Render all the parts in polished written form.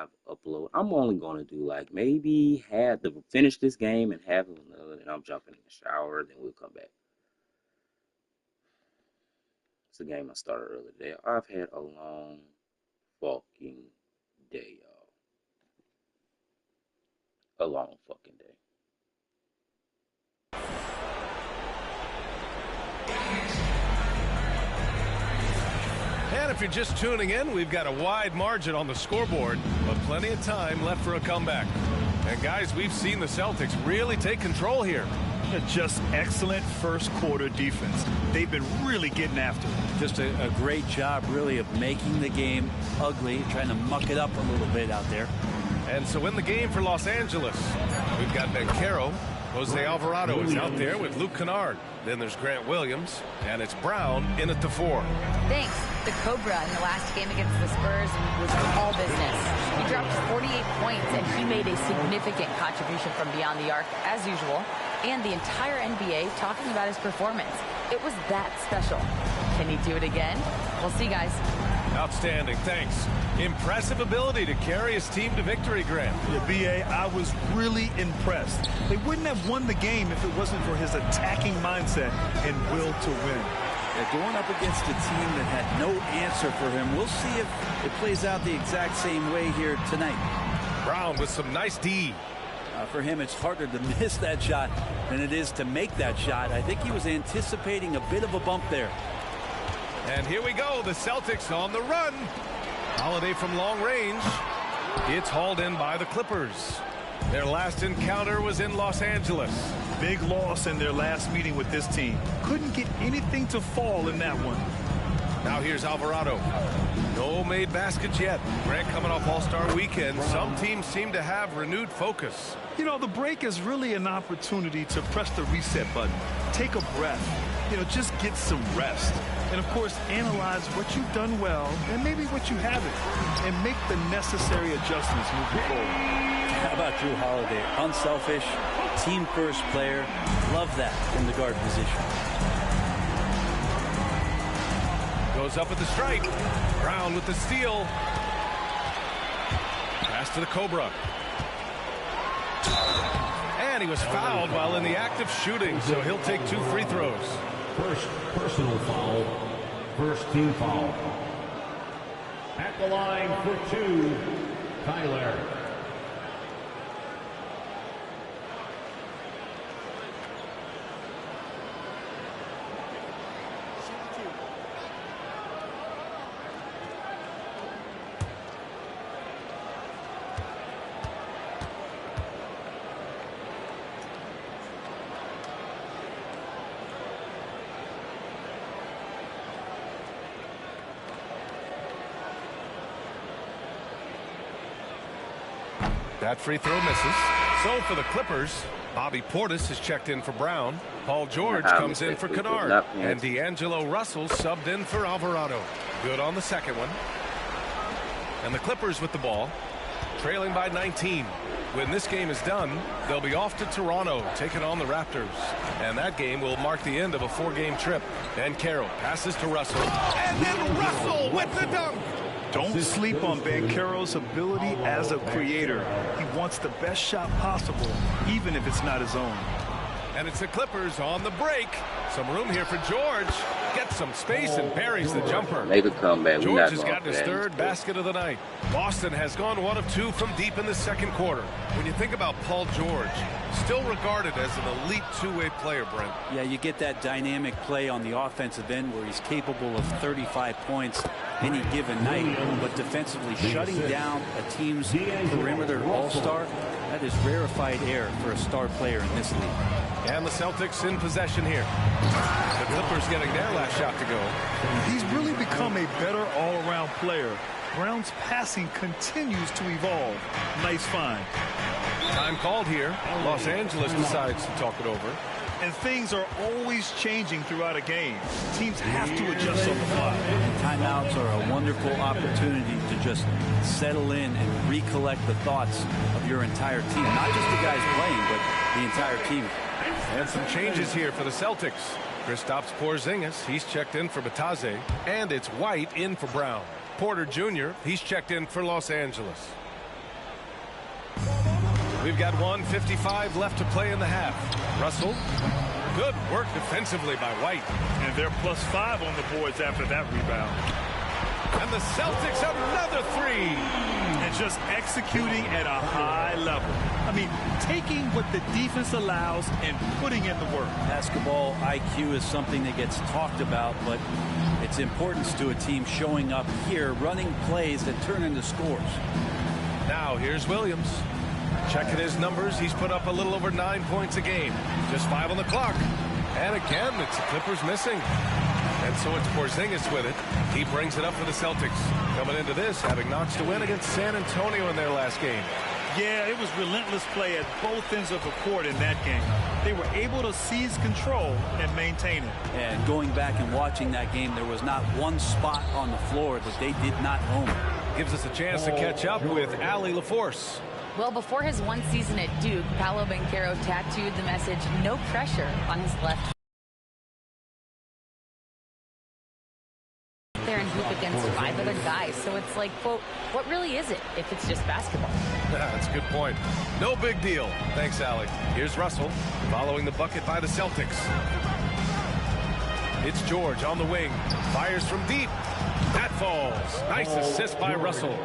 live upload. I'm only gonna do like maybe half to finish this game and half of another, and I'm jumping in the shower. Then we'll come back. It's a game I started earlier today. I've had a long fucking day, y'all. A long fucking day. And if you're just tuning in, we've got a wide margin on the scoreboard, but plenty of time left for a comeback. And guys, we've seen the Celtics really take control here. Just excellent first quarter defense. They've been really getting after it. Just a great job, really, of making the game ugly, trying to muck it up a little bit out there. And so in the game for Los Angeles, we've got Banchero. Jose Alvarado is out there with Luke Kennard. Then there's Grant Williams, and it's Brown in at the 4. Thanks. The Cobra in the last game against the Spurs was all business. He dropped 48 points, and he made a significant contribution from beyond the arc, as usual. And the entire NBA talking about his performance. It was that special. Can he do it again? We'll see, guys. Outstanding, thanks. Impressive ability to carry his team to victory, Grant. Yeah, B.A., I was really impressed. They wouldn't have won the game if it wasn't for his attacking mindset and will to win. Yeah, going up against a team that had no answer for him. We'll see if it plays out the exact same way here tonight. Brown with some nice D. For him, it's harder to miss that shot than it is to make that shot. I think he was anticipating a bit of a bump there. And here we go, the Celtics on the run. Holiday from long range. It's hauled in by the Clippers. Their last encounter was in Los Angeles. Big loss in their last meeting with this team. Couldn't get anything to fall in that one. Now here's Alvarado. No made baskets yet. Grant coming off All-Star weekend. Some teams seem to have renewed focus. You know, the break is really an opportunity to press the reset button. Take a breath. You know, just get some rest. And, of course, analyze what you've done well and maybe what you haven't. And make the necessary adjustments moving forward. How about Drew Holiday? Unselfish, team-first player. Love that from the guard position. Goes up at the strike. Brown with the steal. Pass to the Cobra. And he was fouled while in the act of shooting, so he'll take 2 free throws. First personal foul. First team foul. At the line for 2, Tyler. That free throw misses. So for the Clippers, Bobby Portis is checked in for Brown. Paul George comes in for Kennard. And D'Angelo Russell subbed in for Alvarado. Good on the second one. And the Clippers with the ball, trailing by 19. When this game is done, they'll be off to Toronto, taking on the Raptors. And that game will mark the end of a 4-game trip. Banchero passes to Russell. And then Russell with the dunk. Don't sleep on Banchero's ability as a creator. He wants the best shot possible, even if it's not his own. And it's the Clippers on the break. Some room here for George. Gets some space and buries the jumper. Make a comeback. George has gotten his 3rd basket of the night. Boston has gone 1 of 2 from deep in the second quarter. When you think about Paul George, still regarded as an elite 2-way player, Brent. Yeah, you get that dynamic play on the offensive end where he's capable of 35 points any given night, but defensively shutting down a team's perimeter all-star, that is rarefied air for a star player in this league. And the Celtics in possession here. The Clippers getting their last shot to go. He's really become a better all-around player. Brown's passing continues to evolve. Nice find. Time called here. Los Angeles decides to talk it over. And things are always changing throughout a game. Teams have to adjust on the fly. Timeouts are a wonderful opportunity to just settle in and recollect the thoughts of your entire team. Not just the guys playing, but the entire team. And some changes here for the Celtics. Kristaps Porzingis, he's checked in for Batadze. And it's White in for Brown. Porter Jr., he's checked in for Los Angeles. We've got 1:55 left to play in the half. Russell, good work defensively by White. And they're +5 on the boards after that rebound. And the Celtics another three. And just executing at a high level. I mean, taking what the defense allows and putting in the work. Basketball IQ is something that gets talked about, but its importance to a team showing up here, running plays that turn into scores. Now here's Williams. Checking his numbers, he's put up a little over 9 points a game. Just 5 on the clock. And again, it's the Clippers missing. And so it's Porzingis with it. He brings it up for the Celtics. Coming into this, having notched a win against San Antonio in their last game. Yeah, it was relentless play at both ends of the court in that game. They were able to seize control and maintain it. And going back and watching that game, there was not one spot on the floor that they did not own. Gives us a chance to catch up with Allie LaForce. Well, before his one season at Duke, Paolo Banchero tattooed the message, "No pressure," on his left there and hoop against 5 other guys. So it's like, quote, what really is it if it's just basketball? That's a good point. No big deal. Thanks, Allie. Here's Russell following the bucket by the Celtics. It's George on the wing. Fires from deep. That falls. Nice assist by Russell.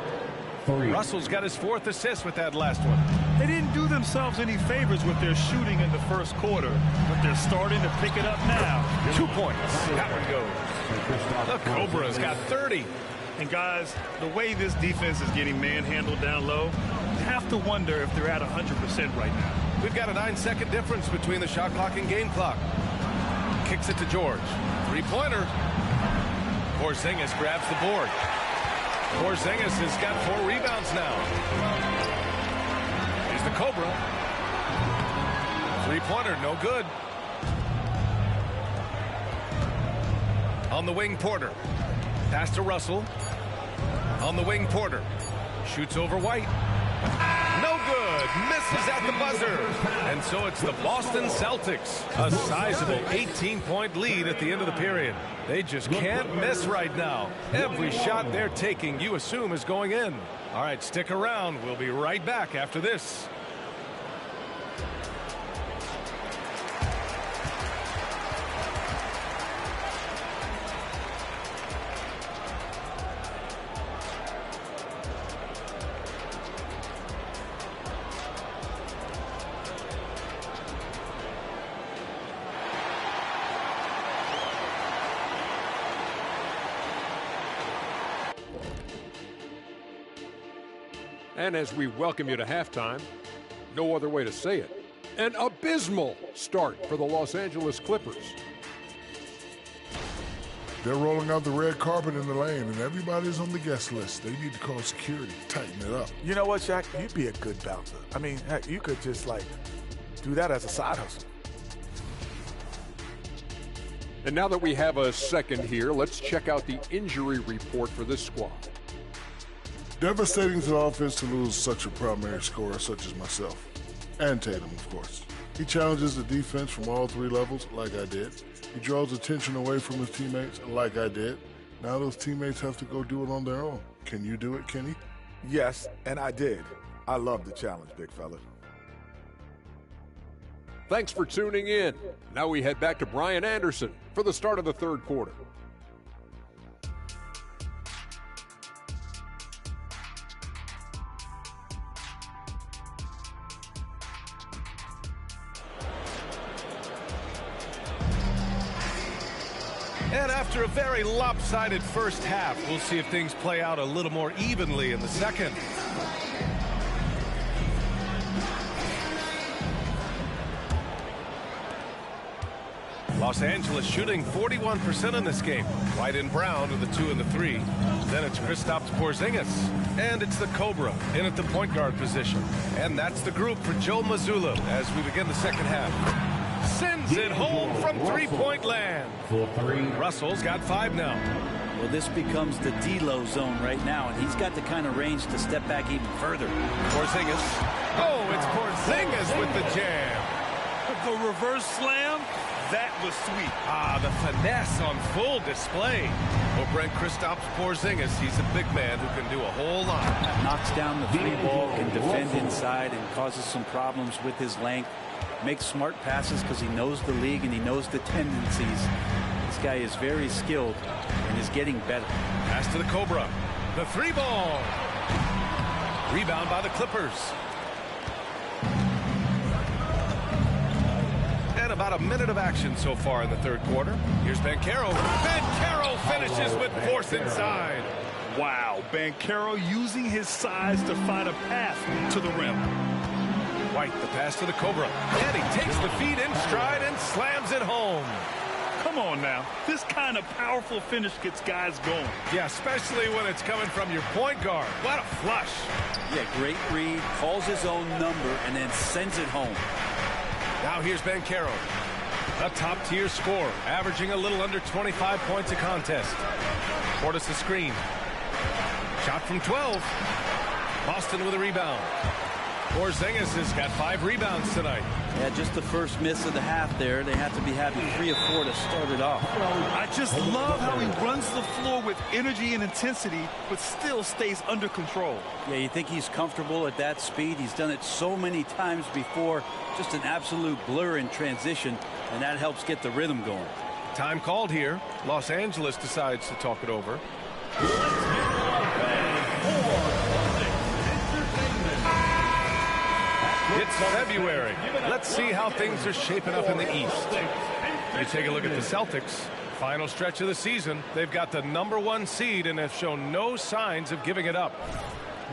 Russell's got his 4th assist with that last one. They didn't do themselves any favors with their shooting in the first quarter, but they're starting to pick it up now. 2 points. That one goes. The Cobra's got 30. And guys, the way this defense is getting manhandled down low, you have to wonder if they're at 100% right now. We've got a 9-second difference between the shot clock and game clock. Kicks it to George. 3-pointer. Porzingis grabs the board. Porzingis has got 4 rebounds now. Here's the Cobra. 3-pointer, no good. On the wing, Porter. Pass to Russell. On the wing, Porter. Shoots over White. No good. Misses at the buzzer. And so it's the Boston Celtics. A sizable 18-point lead at the end of the period. They just can't miss right now. Every shot they're taking, you assume, is going in. All right, stick around. We'll be right back after this. And as we welcome you to halftime, no other way to say it, an abysmal start for the Los Angeles Clippers. They're rolling out the red carpet in the lane, and everybody's on the guest list. They need to call security, tighten it up. You know what, Shaq? You'd be a good bouncer. I mean, heck, you could just, do that as a side hustle. And now that we have a second here, let's check out the injury report for this squad. Devastating to the offense to lose such a primary scorer such as myself. And Tatum, of course. He challenges the defense from all 3 levels, like I did. He draws attention away from his teammates, like I did. Now those teammates have to go do it on their own. Can you do it, Kenny? Yes, and I did. I love the challenge, big fella. Thanks for tuning in. Now we head back to Brian Anderson for the start of the 3rd quarter. And after a very lopsided first half, we'll see if things play out a little more evenly in the second. Los Angeles shooting 41% in this game. White and Brown are the 2 and the 3. Then it's Kristaps Porzingis. And it's the Cobra in at the point guard position. And that's the group for Joe Mazzulla as we begin the second half. Sends it home from 3-point land. Russell's got 5 now. Well, this becomes the D-Lo zone right now, and he's got the kind of range to step back even further. Porzingis. Oh, it's Porzingis with the jam. The reverse slam, That was sweet. The finesse on full display. Well, Brent Kristaps Porzingis, he's a big man who can do a whole lot. Knocks down the three ball, can defend inside, and causes some problems with his length. Makes smart passes because he knows the league and he knows the tendencies. This guy is very skilled and is getting better. Pass to the Cobra. The three ball. Rebound by the Clippers. And about a minute of action so far in the third quarter. Here's Banchero. Banchero finishes with force inside. Wow, Banchero using his size to find a path to the rim. White, the pass to the Cobra. And he takes the feed in stride and slams it home. Come on now. This kind of powerful finish gets guys going. Yeah, especially when it's coming from your point guard. What a flush. Yeah, great read, calls his own number, and then sends it home. Now here's Banchero, a top-tier scorer, averaging a little under 25 points a contest. Portis the screen. Shot from 12. Boston with a rebound. Porzingis has got 5 rebounds tonight. Yeah, just the first miss of the half there. They have to be having 3 or 4 to start it off. I just love how he runs the floor with energy and intensity, but still stays under control. Yeah, you think he's comfortable at that speed. He's done it so many times before. Just an absolute blur in transition, and that helps get the rhythm going. Time called here. Los Angeles decides to talk it over. It's February. Let's see how things are shaping up in the East. You take a look at the Celtics. Final stretch of the season. They've got the #1 seed and have shown no signs of giving it up.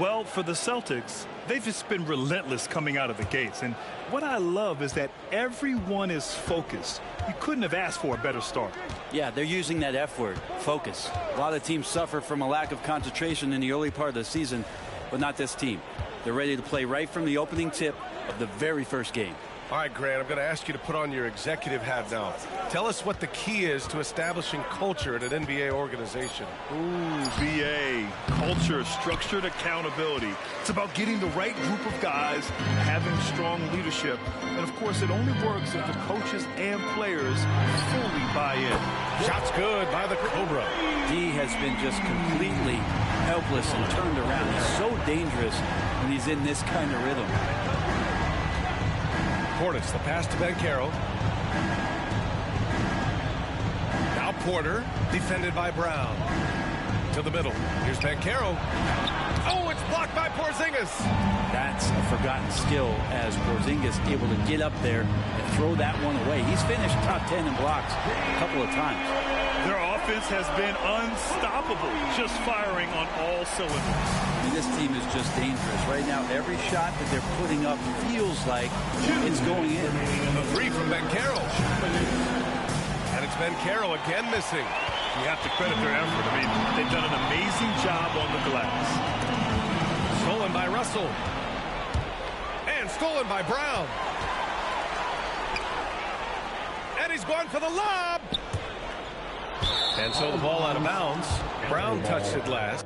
Well, for the Celtics, they've just been relentless coming out of the gates. And what I love is that everyone is focused. You couldn't have asked for a better start. Yeah, they're using that F word, focus. A lot of teams suffer from a lack of concentration in the early part of the season, but not this team. They're ready to play right from the opening tip of the very first game. All right, Grant, I'm going to ask you to put on your executive hat now. Tell us what the key is to establishing culture at an NBA organization. Ooh, BA. Culture, structured accountability. It's about getting the right group of guys, having strong leadership. And, of course, it only works if the coaches and players fully buy in. Shots good by the Cobra. D has been just completely helpless and turned around. He's so dangerous when he's in this kind of rhythm. Portis, the pass to Banchero. Now Porter, defended by Brown. To the middle. Here's Banchero. Oh, it's blocked by Porzingis. That's a forgotten skill as Porzingis able to get up there and throw that one away. He's finished top 10 in blocks a couple of times. Their offense has been unstoppable, just firing on all cylinders. And this team is just dangerous. Right now, every shot that they're putting up feels like it's going in. The three from Banchero. And it's Banchero again missing. You have to credit their effort. I mean, they've done an amazing job on the glass. Stolen by Russell. And stolen by Brown. And he's going for the lob. And so the ball out of bounds. Brown touched it last.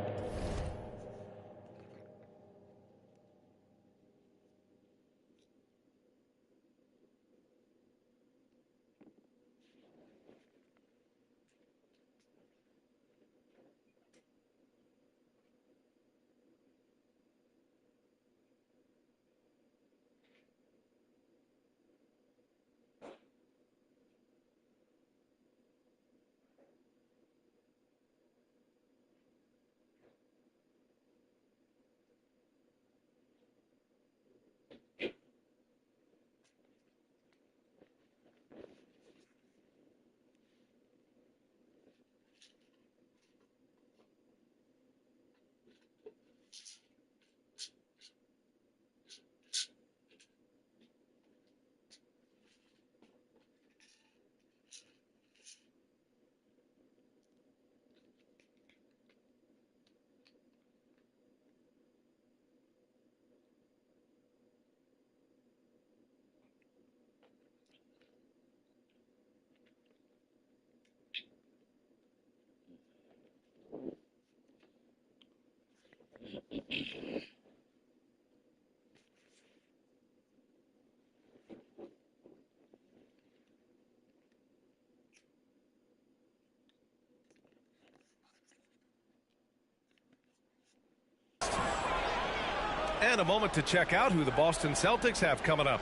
And a moment to check out who the Boston Celtics have coming up.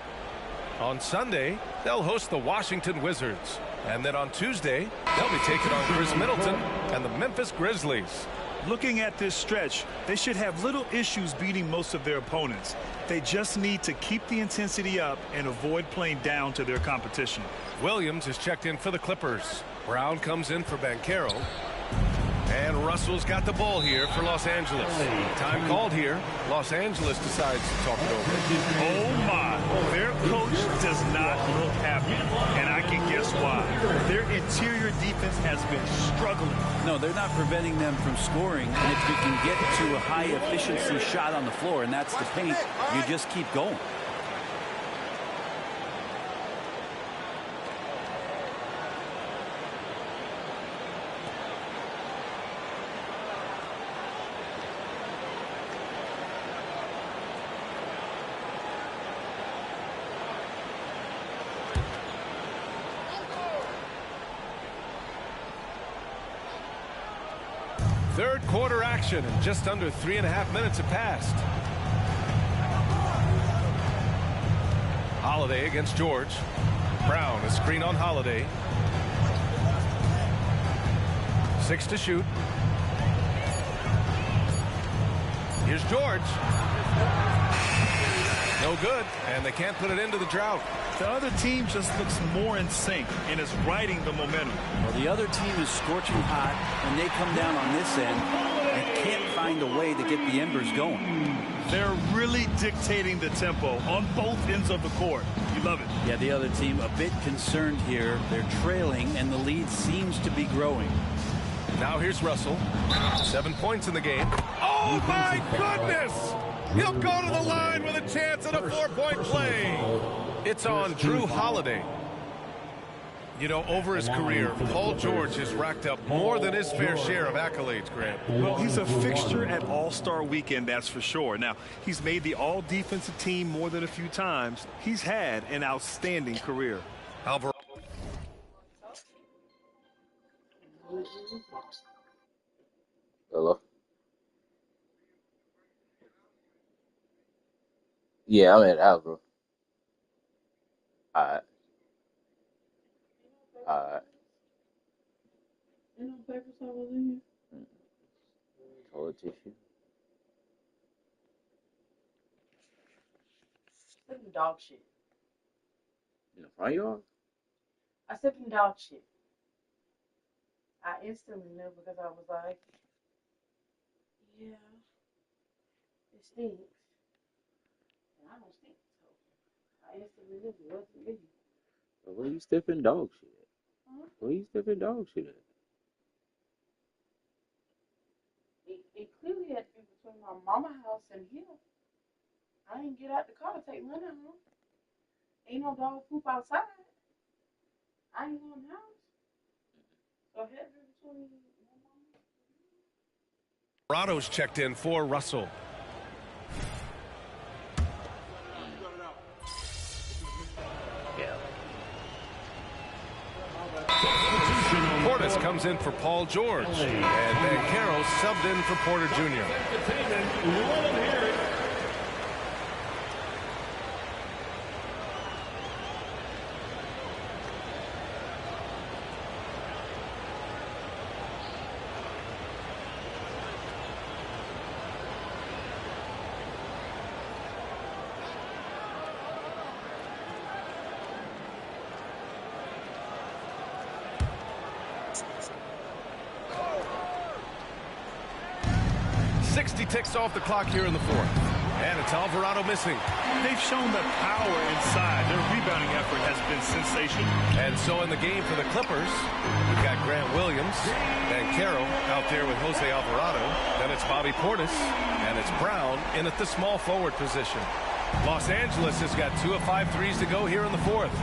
On Sunday, they'll host the Washington Wizards. And then on Tuesday, they'll be taking on Chris Middleton and the Memphis Grizzlies. Looking at this stretch, they should have little issues beating most of their opponents. They just need to keep the intensity up and avoid playing down to their competition. Williams is checked in for the Clippers. Brown comes in for Banchero. And Russell's got the ball here for Los Angeles. Time called here. Los Angeles decides to talk it over. Oh, my. Their coach does not look happy, and I can guess why. Their interior defense has been struggling. No, they're not preventing them from scoring, and if you can get to a high-efficiency shot on the floor, and that's the paint, you just keep going. Third quarter action, and just under 3.5 minutes have passed. Holiday against George. Brown, a screen on Holiday. 6 to shoot. Here's George. No good, and they can't put it into the drought. The other team just looks more in sync and is riding the momentum. Well, the other team is scorching hot, and they come down on this end and can't find a way to get the embers going. They're really dictating the tempo on both ends of the court. You love it. Yeah, the other team a bit concerned here. They're trailing, and the lead seems to be growing. Now here's Russell. 7 points in the game. Oh, my goodness! He'll go to the line with a chance at a 4-point play. It's on Drew Holiday. You know, over his career, Paul George has racked up more than his fair share of accolades, Grant. Well, he's a fixture at All-Star Weekend, that's for sure. Now, he's made the All-Defensive Team more than a few times. He's had an outstanding career. Alvarado. Hello? Yeah, I'm at Alvaro. Alright. Alright. Ain't no paper towels in here. Toilet tissue. Some dog shit. In the front yard? I said some dog shit. I instantly knew because I was like, yeah, it stinks. And I don't stink, so I instantly knew it wasn't me. But where you sniffing dog shit at? Huh? Where you sniffing dog shit at? It clearly had to be between my mama house and here. I didn't get out the car to take Lena home. Ain't no dog poop outside. I ain't going in the house. So it had to be between my mama. Alvarado's checked in for Russell. Portis comes in for Paul George, and Banchero subbed in for Porter Jr. Ticks off the clock here in the fourth. And it's Alvarado missing. They've shown the power inside. Their rebounding effort has been sensational. And so in the game for the Clippers, we've got Grant Williams and Banchero out there with Jose Alvarado. Then it's Bobby Portis, and it's Brown in at the small forward position. Los Angeles has got 2 of 5 threes to go here in the fourth.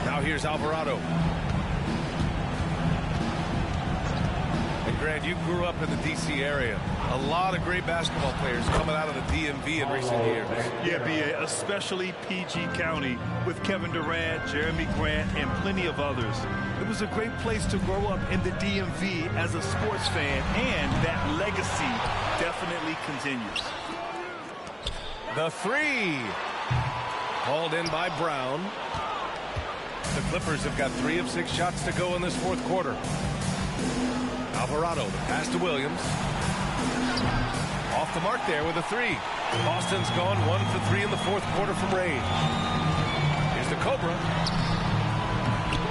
Now here's Alvarado. Grant, you grew up in the D.C. area. A lot of great basketball players coming out of the DMV in recent years. Yeah, B.A., especially PG County with Kevin Durant, Jeremy Grant, and plenty of others. It was a great place to grow up in the DMV as a sports fan, and that legacy play continues. The three. Called in by Brown. The Clippers have got 3 of 6 shots to go in this fourth quarter. Alvarado, the pass to Williams. Off the mark there with a 3. Boston's gone 1 for 3 in the fourth quarter from range. Here's the Cobra.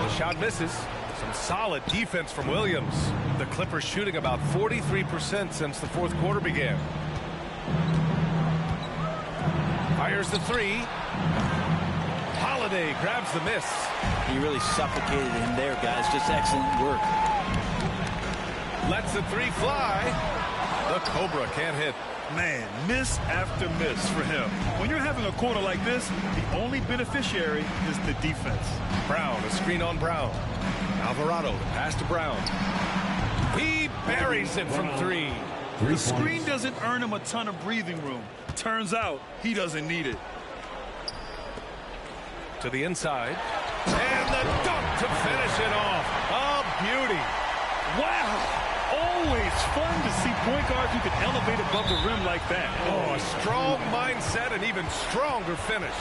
The shot misses. Some solid defense from Williams. The Clippers shooting about 43% since the fourth quarter began. Fires the 3. Holiday grabs the miss. He really suffocated him there, guys. Just excellent work. Lets the 3 fly. The Cobra can't hit. Man, miss after miss for him. When you're having a quarter like this, the only beneficiary is the defense. Brown, a screen on Brown. Alvarado, the pass to Brown. He buries it from 3. The screen doesn't earn him a ton of breathing room. Turns out he doesn't need it. To the inside. And the dunk to finish it off. A beauty. Wow. Always fun to see point guards who can elevate above the rim like that. Oh, a strong mindset and even stronger finish.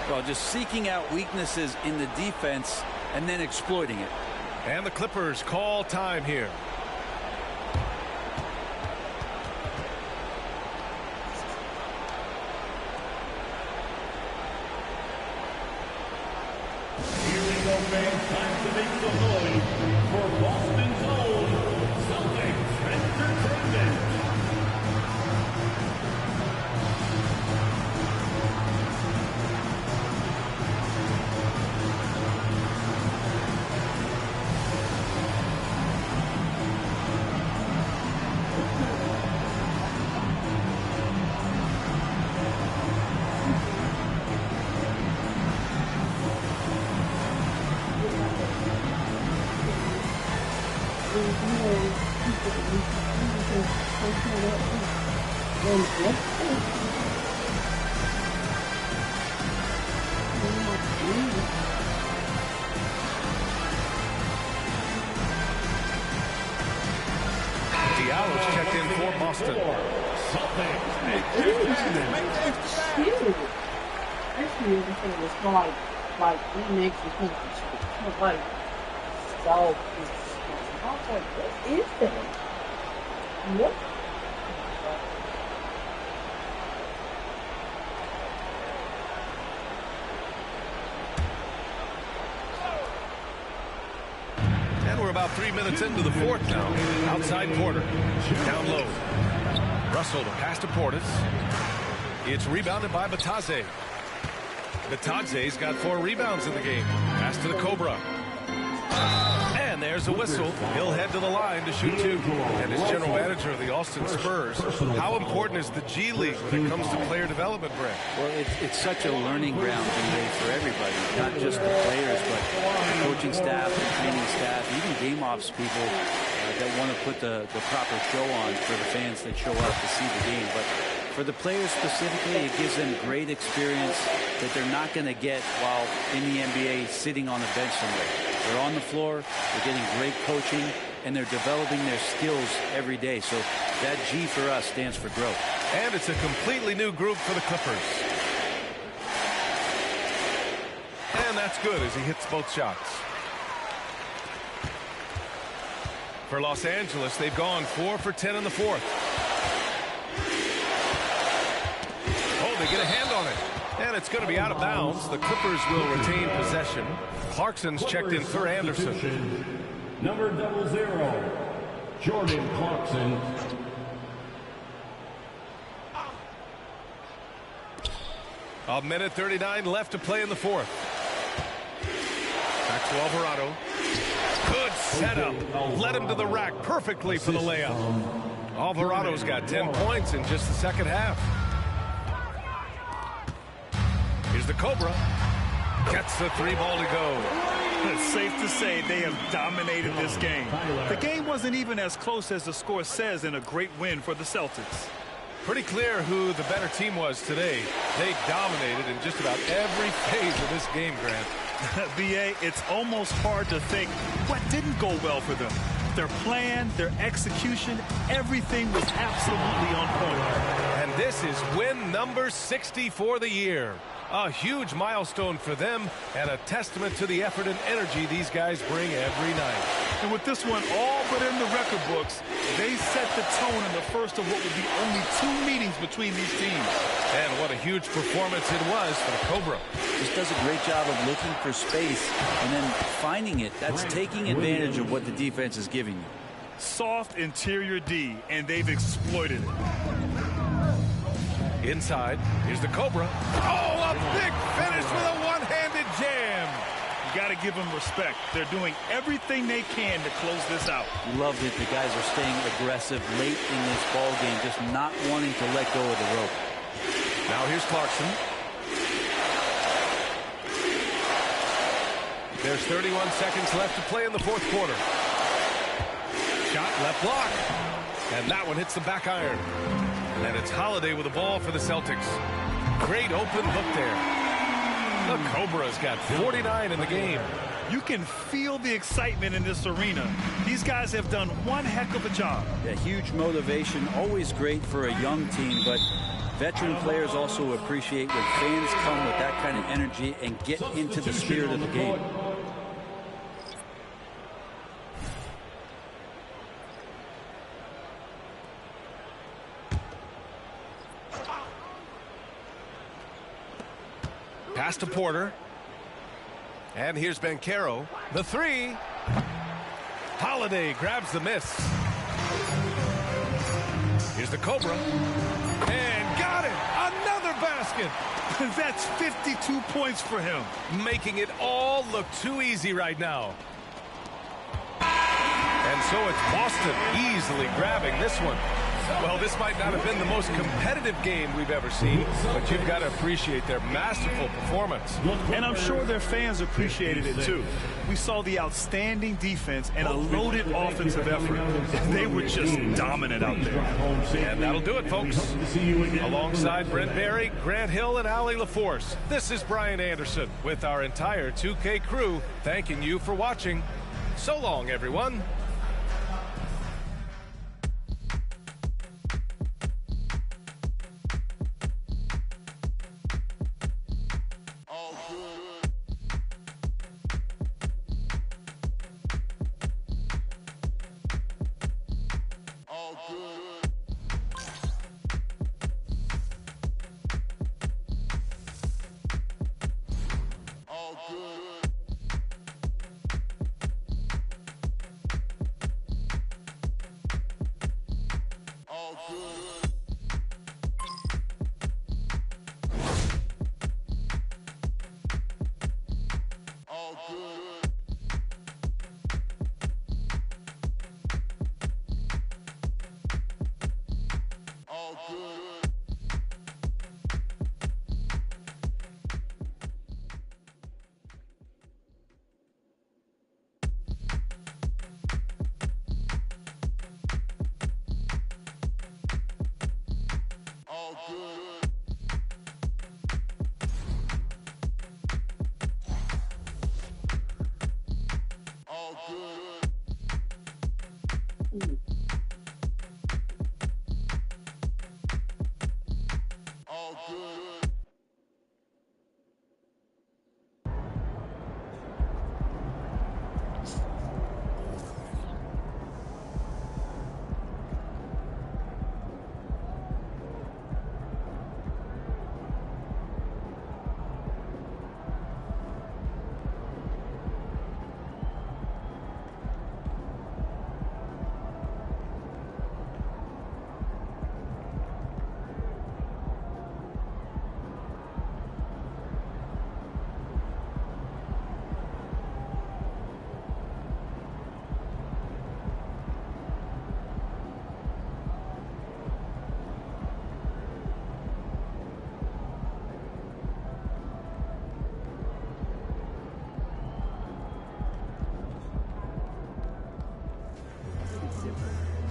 Well, just seeking out weaknesses in the defense and then exploiting it. And the Clippers call time here. Here we go, fans. Time to make some noise for Boston's own Celtics Entertainment. Diallo's checked in for Boston. Actually, it's more like remix and like so. I was like, what is that? What? And we're about 3 minutes into the fourth now. Outside Porter. Down low. Russell, the pass to Portis. It's rebounded by Batadze. Batadze's got 4 rebounds in the game. Pass to the Cobra. And there's a whistle. He'll head to the line to shoot 2. And as general manager of the Austin Spurs, how important is the G League when it comes to player development, Brent? Well, it's such a learning ground for everybody, not just the players, but the coaching staff, the training staff, even game ops people that want to put the proper show on for the fans that show up to see the game. But for the players specifically, it gives them great experience that they're not going to get while in the NBA sitting on the bench somewhere. They're on the floor, they're getting great coaching, and they're developing their skills every day. So that G for us stands for growth. And it's a completely new group for the Clippers. And that's good as he hits both shots. For Los Angeles, they've gone 4 for 10 in the fourth. Oh, they get a hand on it. And it's going to be out of bounds. The Clippers will retain possession. Clarkson's checked in for Anderson. Number 00, Jordan Clarkson. A minute 39 left to play in the fourth. Back to Alvarado. Good setup. Led him to the rack perfectly for the layup. Alvarado's got 10 points in just the second half. Here's the Cobra. Gets the 3 ball to go. It's safe to say they have dominated this game. The game wasn't even as close as the score says in a great win for the Celtics. Pretty clear who the better team was today. They dominated in just about every phase of this game, Grant. B.A., it's almost hard to think what didn't go well for them. Their plan, their execution, everything was absolutely on point. this is win number 60 for the year. A huge milestone for them and a testament to the effort and energy these guys bring every night. And with this one all but in the record books, they set the tone in the first of what would be only 2 meetings between these teams. And what a huge performance it was for the Cobra. Just does a great job of looking for space and then finding it. That's taking advantage of what the defense is giving you. Soft interior D, and they've exploited it. Inside, here's the Cobra. Oh, a big finish with a one-handed jam. You got to give them respect. They're doing everything they can to close this out. Loved it. The guys are staying aggressive late in this ball game, just not wanting to let go of the rope. Now here's Clarkson. There's 31 seconds left to play in the 4th quarter. Shot left block. And that one hits the back iron. And it's Holiday with the ball for the Celtics. Great open look there. The Cobra's got 49 in the game. You can feel the excitement in this arena. These guys have done one heck of a job. Yeah, huge motivation, always great for a young team, but veteran players also appreciate when fans come with that kind of energy and get into the spirit of the game. Pass to Porter. And here's Banchero. The 3. Holiday grabs the miss. Here's the Cobra. And got it! Another basket! That's 52 points for him. Making it all look too easy right now. And so it's Boston easily grabbing this one. Well, this might not have been the most competitive game we've ever seen, but you've got to appreciate their masterful performance. And I'm sure their fans appreciated it, too. We saw the outstanding defense and a loaded offensive effort. They were just dominant out there. And that'll do it, folks. Alongside Brent Barry, Grant Hill, and Allie LaForce, this is Brian Anderson with our entire 2K crew thanking you for watching. So long, everyone.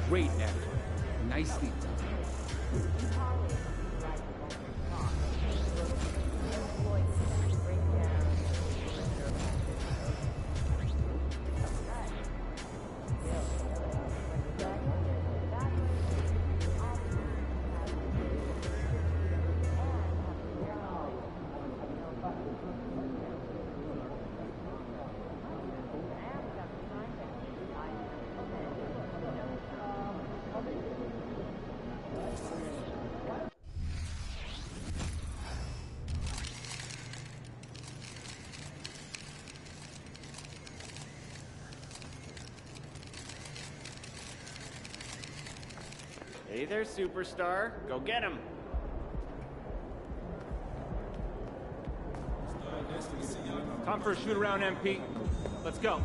Great effort. Nicely done. Hey there, superstar. Go get him. Time for a shoot around, MP. Let's go.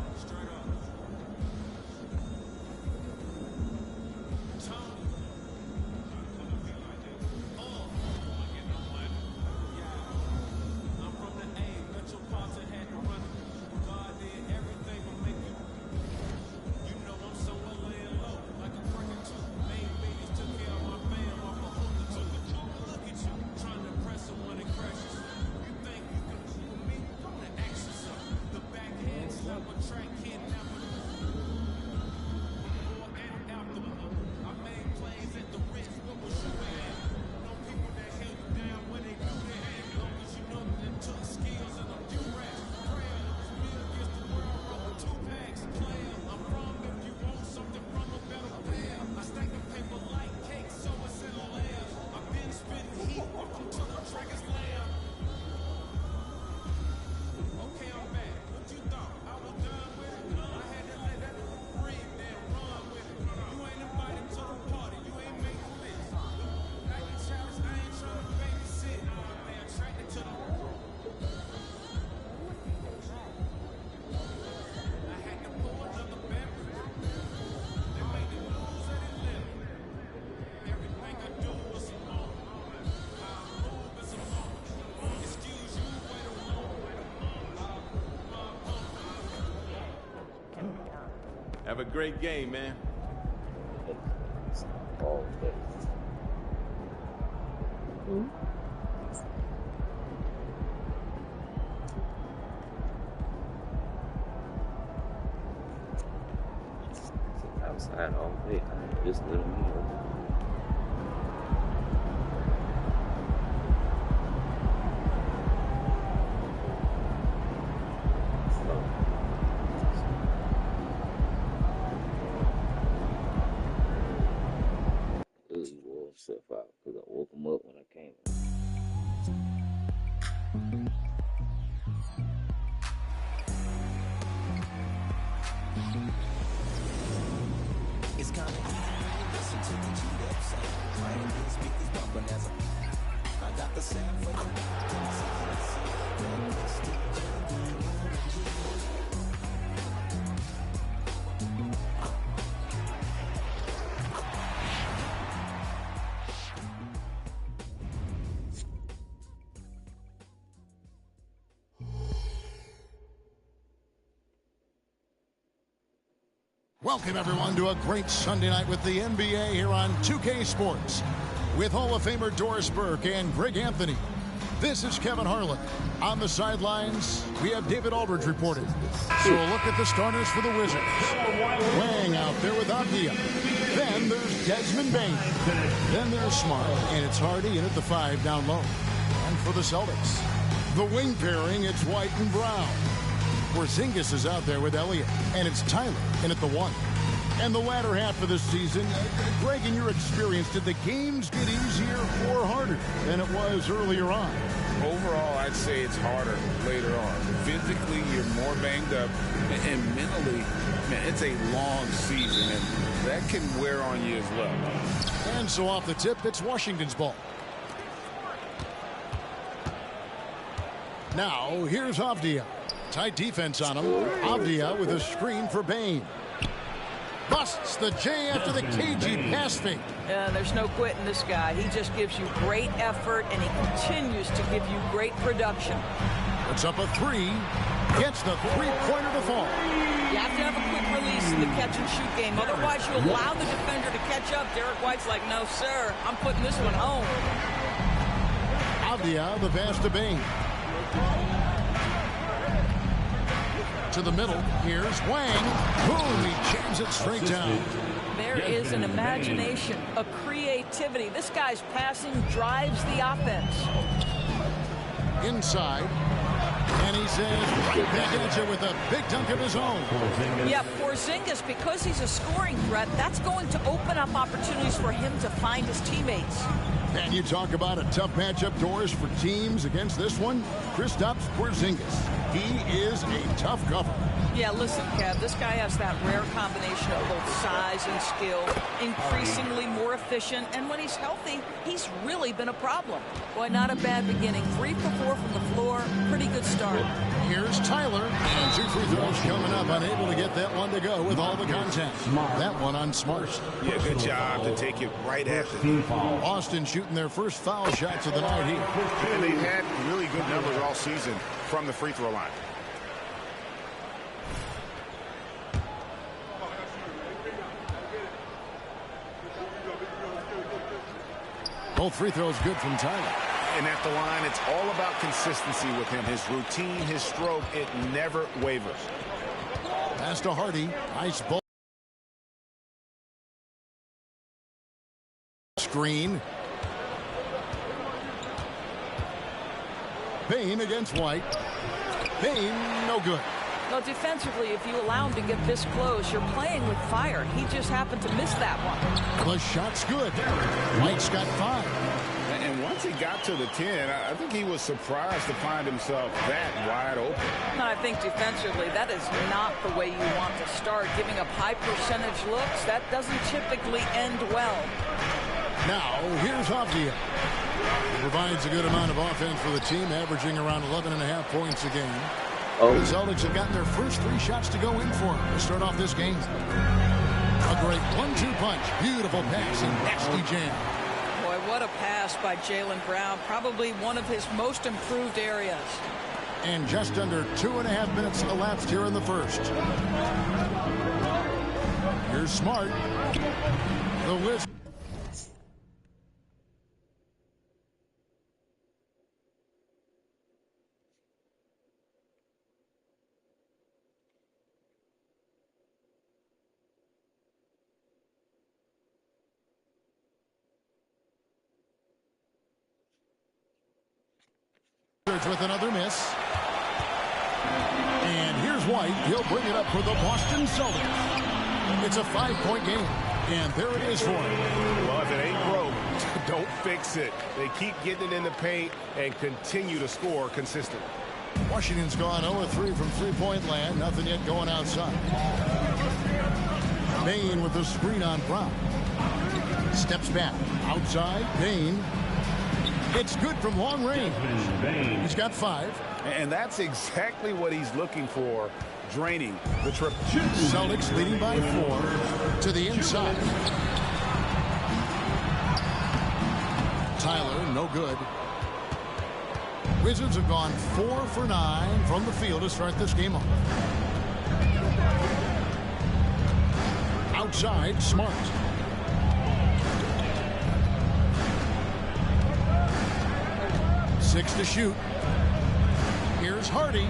Have a great game, man. All day. Outside all day. I just let them know. Himself out because I woke him up when I came in. It's kind of easy. Listen to the G-Dub sound. I ain't these speakers bumping as I got the sound for you. Welcome, everyone, to a great Sunday night with the NBA here on 2K Sports. With Hall of Famer Doris Burke and Greg Anthony. This is Kevin Harlan. On the sidelines, we have David Aldridge reporting. So a look at the starters for the Wizards. Wang out there with Avdia. Then there's Desmond Bane. Then there's Smart. And it's Hardy in at the 5 down low. And for the Celtics, the wing pairing, it's White and Brown. Porzingis is out there with Elliott, and it's Tyler in at the 1. And the latter half of the season, Greg, in your experience, did the games get easier or harder than it was earlier on? Overall, I'd say it's harder later on. Physically, you're more banged up, and mentally, man, it's a long season, and that can wear on you as well. And so off the tip, it's Washington's ball. Now, here's Avdia. Tight defense on him. Avdia with a screen for Bane. Busts the J after the cagey pass fake. There's no quitting this guy. He just gives you great effort, and he continues to give you great production. Puts up a 3. Gets the three-pointer to fall. You have to have a quick release in the catch-and-shoot game. Otherwise, you allow the defender to catch up. Derek White's like, no, sir. I'm putting this one home. Avdia, the pass to Bane. To the middle, here's Wang. Boom, he jams it straight down. There is an imagination, a creativity. This guy's passing drives the offense. Inside, And he says right back at you with a big dunk of his own. Yeah, Porzingis, because he's a scoring threat, that's going to open up opportunities for him to find his teammates. And you talk about a tough matchup, Doris, for teams against this one. Kristaps Porzingis. He is a tough cover. Yeah, listen, Kev, this guy has that rare combination of both size and skill, increasingly more efficient, and when he's healthy, he's really been a problem. Boy, not a bad beginning. 3 for 4 from the floor. Pretty good start. Here's Tyler, and 2 free throws coming up, unable to get that one to go with all the contact. That one on Smart. Yeah, good job to take it right at the Boston shooting their first foul shots of the night here. And they've had really good numbers all season from the free throw line. Both free throws good from Tyler. And at the line, it's all about consistency with him. His routine, his stroke, it never wavers. Pass to Hardy. Nice ball. Screen. Payne against White. Payne, no good. Well, defensively, if you allow him to get this close, you're playing with fire. He just happened to miss that one. The shot's good. White's got 5. And once he got to the 10, I think he was surprised to find himself that wide open. I think defensively, that is not the way you want to start. Giving up high percentage looks, that doesn't typically end well. Now, here's Avdia. Provides a good amount of offense for the team, averaging around 11.5 points a game. The Celtics have gotten their first 3 shots to go in for him to start off this game. A great 1-2 punch. Beautiful pass and nasty jam. Boy, what a pass by Jaylen Brown. Probably one of his most improved areas. And just under 2.5 minutes elapsed here in the first. Here's Smart. The Wizards. With another miss. And here's White. He'll bring it up for the Boston Celtics. It's a 5-point game. And there it is for him. Well, if it ain't broke, don't fix it. They keep getting it in the paint and continue to score consistently. Washington's gone 0-3 from three-point land. Nothing yet going outside. Payne with the screen on Brown. Steps back. Outside. Payne. It's good from long range. He's got 5. And that's exactly what he's looking for, draining the triple. Celtics leading by 4 to the inside. Tyler, no good. Wizards have gone 4 for 9 from the field to start this game off. Outside, Smart. 6 to shoot. Here's Hardy.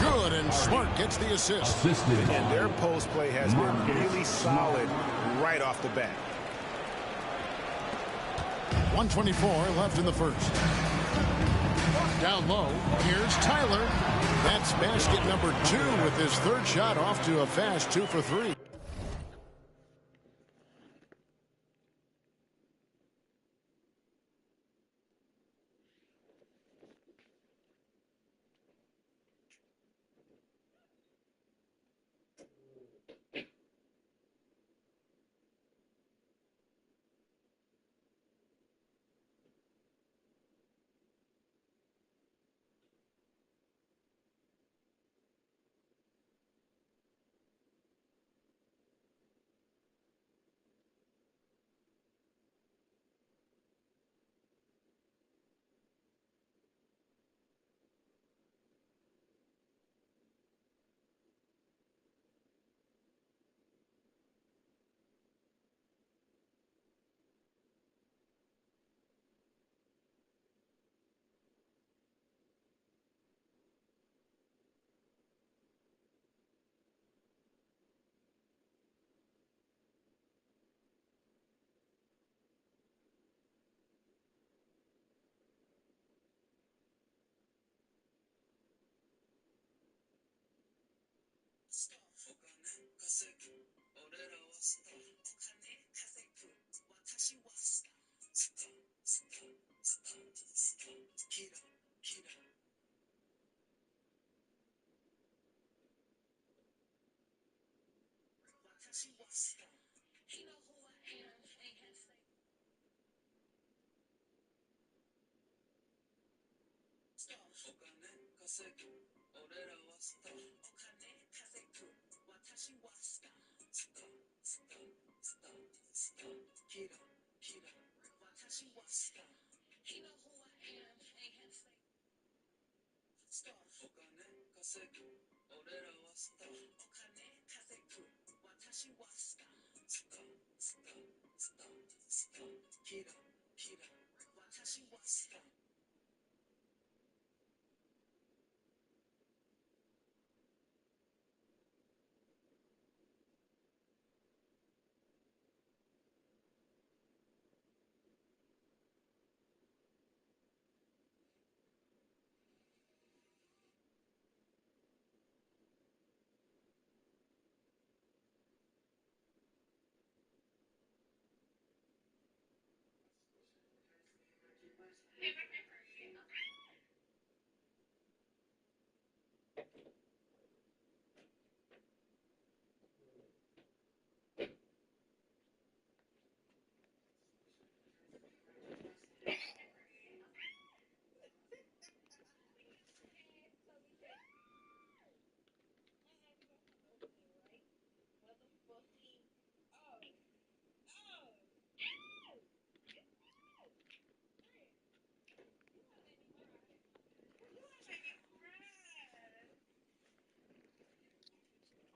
Good, and Smart gets the assist. And their post play has been really solid right off the bat. 1:24 left in the first. Down low. Here's Tyler. That's basket number 2 with his 3rd shot off to a fast 2 for 3.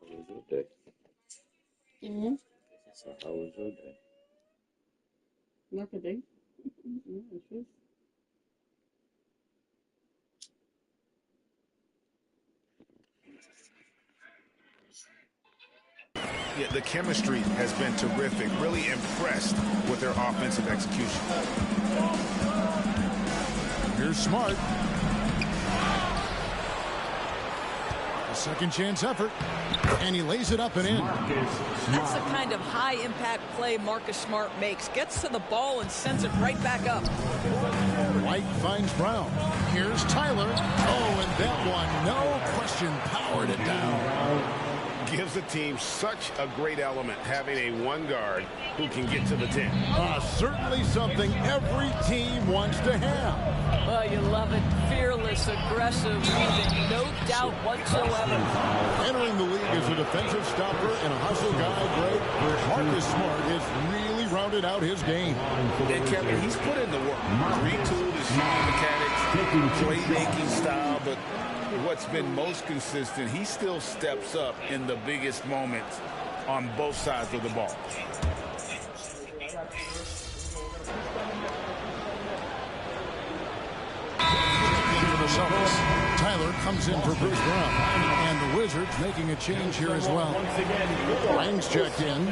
How was your day? Mm-hmm. So how was your day? Not today. Yeah, it's just. Yeah, the chemistry has been terrific. Really impressed with their offensive execution. Here's Smart. A second chance effort. And he lays it up and in. That's the kind of high-impact play Marcus Smart makes. Gets to the ball and sends it right back up. White finds Brown. Here's Tyler. Oh, and that one, no question, powered it down. Gives the team such a great element having a one guard who can get to the 10. Certainly something every team wants to have. Well, you love it. Fearless, aggressive, leaving no doubt whatsoever. Entering the league as a defensive stopper and a hustle guy, Greg, Marcus Smart has really rounded out his game. And Kevin, he's put in the work. Retooled his shooting mechanics, playmaking style, but what's been most consistent, he still steps up in the biggest moments on both sides of the ball. Tyler comes in for Bruce Brown. And the Wizards making a change here as well. Lang's checked in.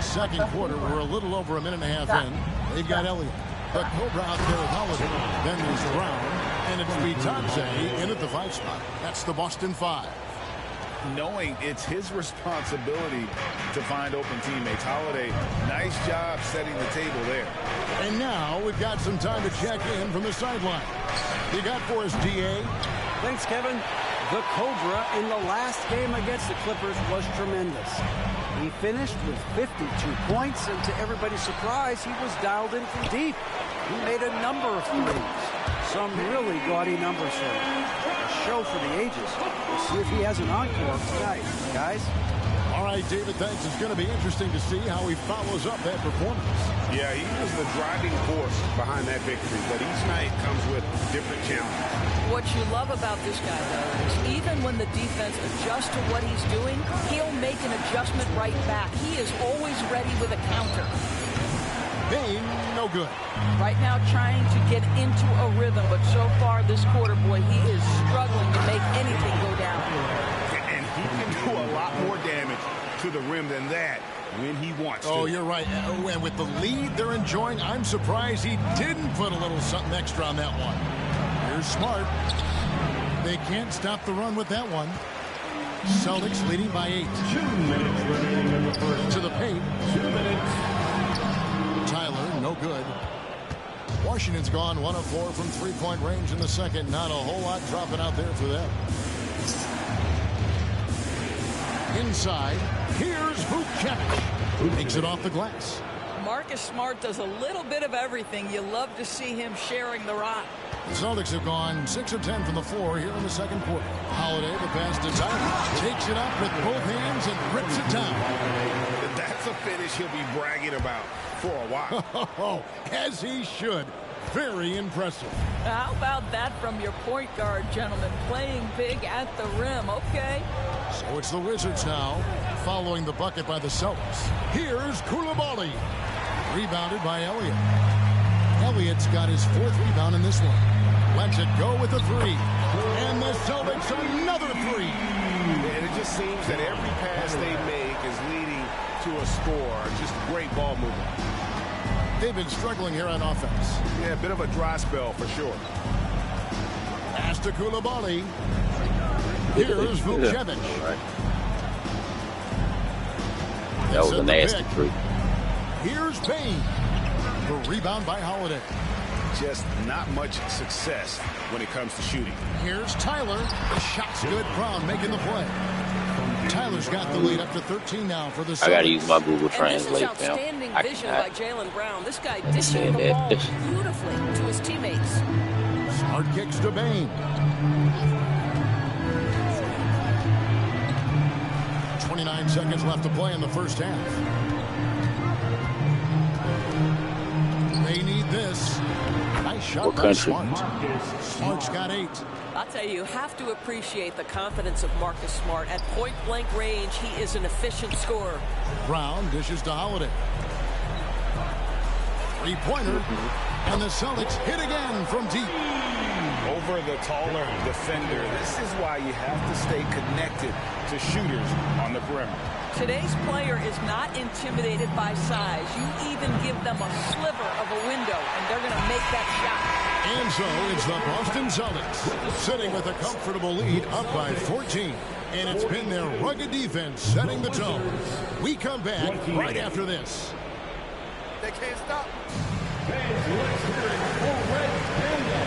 Second quarter, we're a little over a minute and a half in. They've got Elliott. The Cobra out there with Holiday. Then there's Brown. And it's Bitadze in at the 5 spot. That's the Boston 5. Knowing it's his responsibility to find open teammates. Holiday, nice job setting the table there. And now we've got some time to check in from the sideline. You got for us, DA? Thanks, Kevin. The Cobra in the last game against the Clippers was tremendous. He finished with 52 points, and to everybody's surprise, he was dialed in from deep. He made a number of threes. Some really gaudy numbers for him. A show for the ages. We'll see if he has an encore tonight, guys. All right, David, thanks. It's going to be interesting to see how he follows up that performance. Yeah, he was the driving force behind that victory, but each night comes with different challenges. What you love about this guy, though, is even when the defense adjusts to what he's doing, he'll make an adjustment right back. He is always ready with a counter. Bane, no good. Right now trying to get into a rhythm, but so far this quarter, boy, he is struggling to make anything go down. And he can do a lot more damage to the rim than that when he wants to. Oh, you're right. And with the lead they're enjoying, I'm surprised he didn't put a little something extra on that one. Here's Smart. They can't stop the run with that one. Celtics leading by 8. 2 minutes remaining in the first. To the paint. 2 minutes. Tyler, no good. Washington's gone 1 of 4 from three-point range in the second. Not a whole lot dropping out there for them. Inside, here's Vucevic. Makes it off the glass. Marcus Smart does a little bit of everything. You love to see him sharing the rock. The Celtics have gone 6 of 10 from the floor here in the second quarter. Holiday, the pass to Tyler, takes it up with both hands and rips it down. That's a finish he'll be bragging about for a while. As he should. Very impressive. How about that from your point guard, gentlemen? Playing big at the rim. Okay. So it's the Wizards now, following the bucket by the Celtics. Here's Coulibaly. Rebounded by Elliott. Elliott's got his 4th rebound in this one. Lets it go with a 3. And the Celtics another 3. And it just seems that every pass they make is leading to a score. Just great ball movement. They've been struggling here on offense. Yeah, a bit of a dry spell for sure. Pass to Coulibaly. Here's Vucevic. That was a nasty three. Here's Payne. The rebound by Holiday. Just not much success when it comes to shooting. Here's Tyler. The shot's good. Brown making the play. Tyler's got the lead up to 13 now for the Celtics. I gotta use my Google Translate now. Outstanding vision by Jaylen Brown. This guy dishing the ball beautifully to his teammates. Smart kicks to Bane. 29 seconds left to play in the first half. They need this. Nice shot by Smart. Smart's got 8. I'll tell you, you have to appreciate the confidence of Marcus Smart. At point-blank range, he is an efficient scorer. Brown dishes to Holiday. Three-pointer. And the Celtics hit again from deep. Over the taller defender. This is why you have to stay connected to shooters on the perimeter. Today's player is not intimidated by size. You even give them a sliver of a window, and they're going to make that shot. And so it's the Boston Celtics sitting with a comfortable lead up by 14. And it's been their rugged defense setting the tone. We come back right after this. They can't stop. Fans, let's hear it for Red Panda.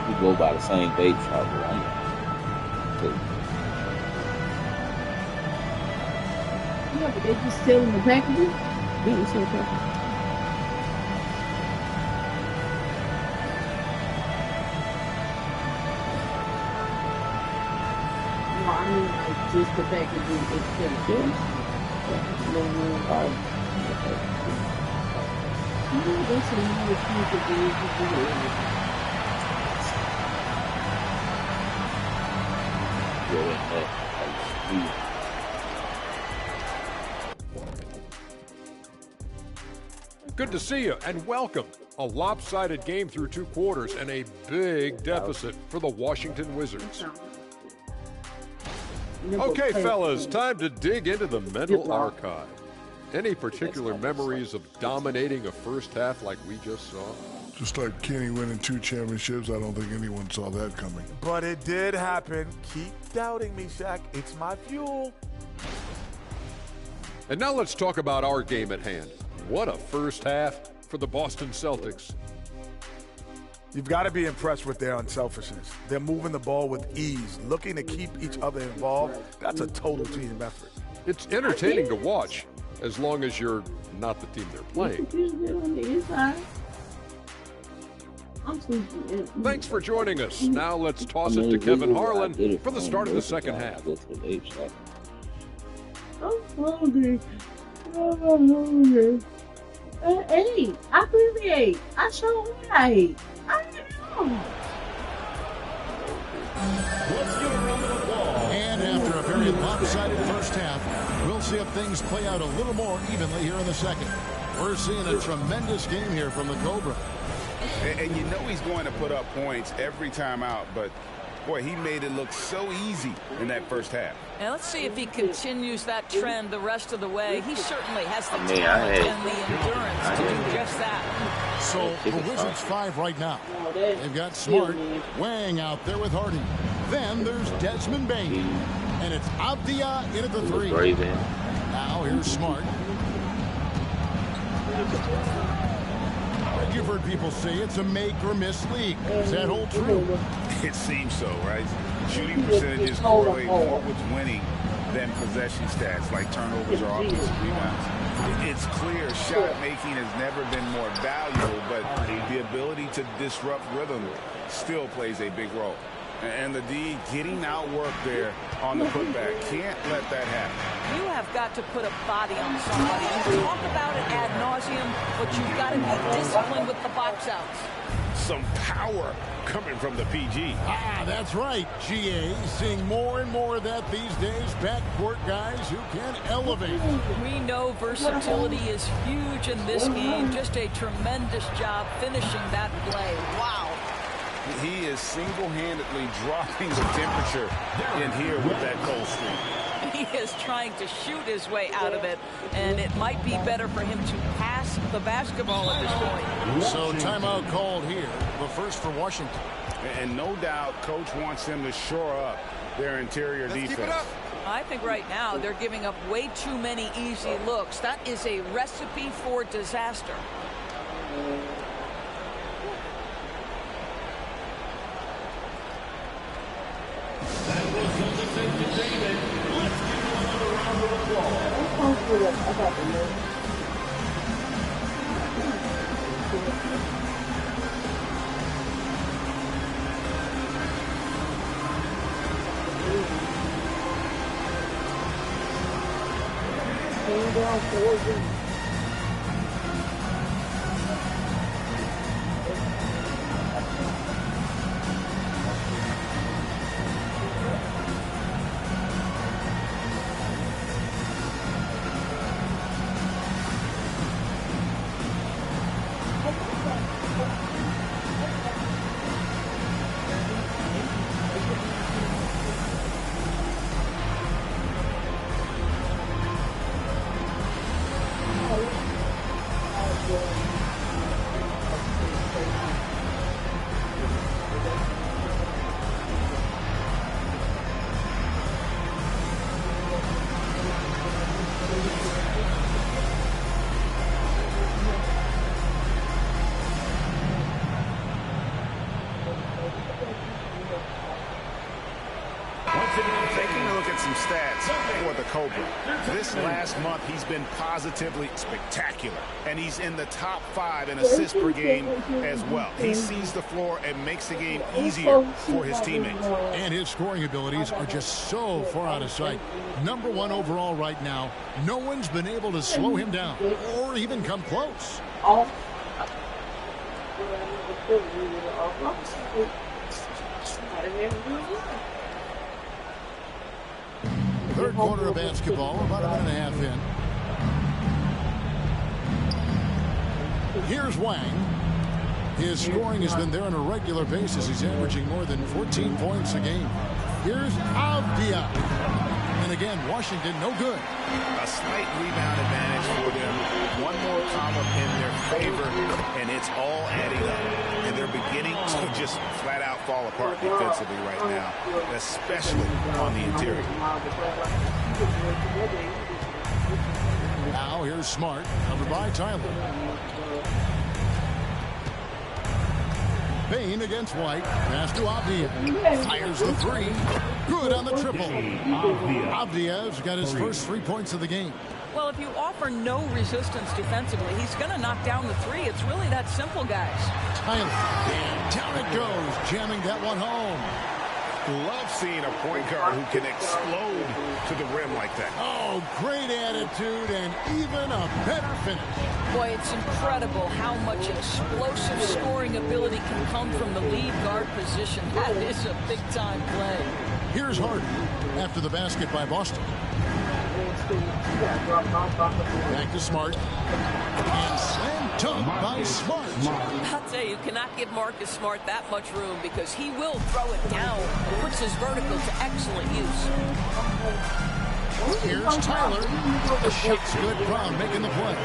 We go by the same bait shop, right? Yeah, but they just selling the packages? Yeah, they sell packages. No, I mean like just the packaging itself. Yeah. That's a new few Good to see you and welcome. A lopsided game through 2 quarters and a big deficit for the Washington Wizards. Okay, fellas, time to dig into the mental archive. Any particular memories of dominating a first half like we just saw? Just like Kenny winning 2 championships, I don't think anyone saw that coming. But it did happen. Keep doubting me, Shaq. It's my fuel. And now let's talk about our game at hand. What a first half for the Boston Celtics. You've got to be impressed with their unselfishness. They're moving the ball with ease, looking to keep each other involved. That's a total team effort. It's entertaining to watch, as long as you're not the team they're playing. Thanks for joining us. Now let's toss it to Kevin Harlan for the start of the second half. I'm hungry. I'm hungry. Hey, I really ate. I sure ate. I know. And after a very lopsided first half, we'll see if things play out a little more evenly here in the second. We're seeing a tremendous game here from the Cobra. And you know he's going to put up points every time out, but boy, he made it look so easy in that first half. And let's see if he continues that trend the rest of the way. He certainly has the talent and the endurance to do just that. So the Wizards 5 right now. They've got Smart, Wang out there with Hardy. Then there's Desmond Bain. And it's Avdia in at the 3. Now here's Smart. You've heard people say it's a make or miss league. Does that hold true? It seems so, right? Shooting percentages correlate more with winning than possession stats like turnovers or offensive rebounds. It's clear shot making has never been more valuable, but the ability to disrupt rhythm still plays a big role. And the D getting outworked there on the putback. Can't let that happen. You have got to put a body on somebody. You talk about it ad nauseum, but you've got to be disciplined with the box outs. Some power coming from the PG. That's right, GA. Seeing more and more of that these days. Backcourt guys who can elevate. We know versatility is huge in this game. Just a tremendous job finishing that play. Wow. He is single-handedly dropping the temperature in here with that cold streak. He is trying to shoot his way out of it, and it might be better for him to pass the basketball at this point. So timeout called here, the first for Washington. And no doubt Coach wants them to shore up their interior defense. I think right now they're giving up way too many easy looks. That is a recipe for disaster. This last month, he's been positively spectacular, and he's in the top 5 in assists per game as well. He sees the floor and makes the game easier for his teammates. And his scoring abilities are just so far out of sight. Number 1 overall right now. No one's been able to slow him down or even come close. Third quarter of basketball, about a minute and a half in. Here's Wang. His scoring has been there on a regular basis. He's averaging more than 14 points a game. Here's Avdia. And And again, Washington no good. A slight rebound advantage for them. One more column in their favor, and it's all adding up. And they're beginning to just flat out fall apart defensively right now, especially on the interior. Now here's Smart, covered by Tyler. Bane against White. Pass to Avdija. Fires the three. Good on the triple. Avdija's got his first 3 points of the game. Well, if you offer no resistance defensively, he's going to knock down the three. It's really that simple, guys. Tyler. And down it goes, jamming that one home. Love seeing a point guard who can explode to the rim like that. Oh, great attitude and even a better finish. Boy, it's incredible how much explosive scoring ability can come from the lead guard position. That is a big-time play. Here's Harden after the basket by Boston. Back to Smart. And slam dunk by Smart. I'll tell you, you cannot give Marcus Smart that much room because he will throw it down and puts his vertical to excellent use. Here's Tyler. The shot's good. Brown making the play.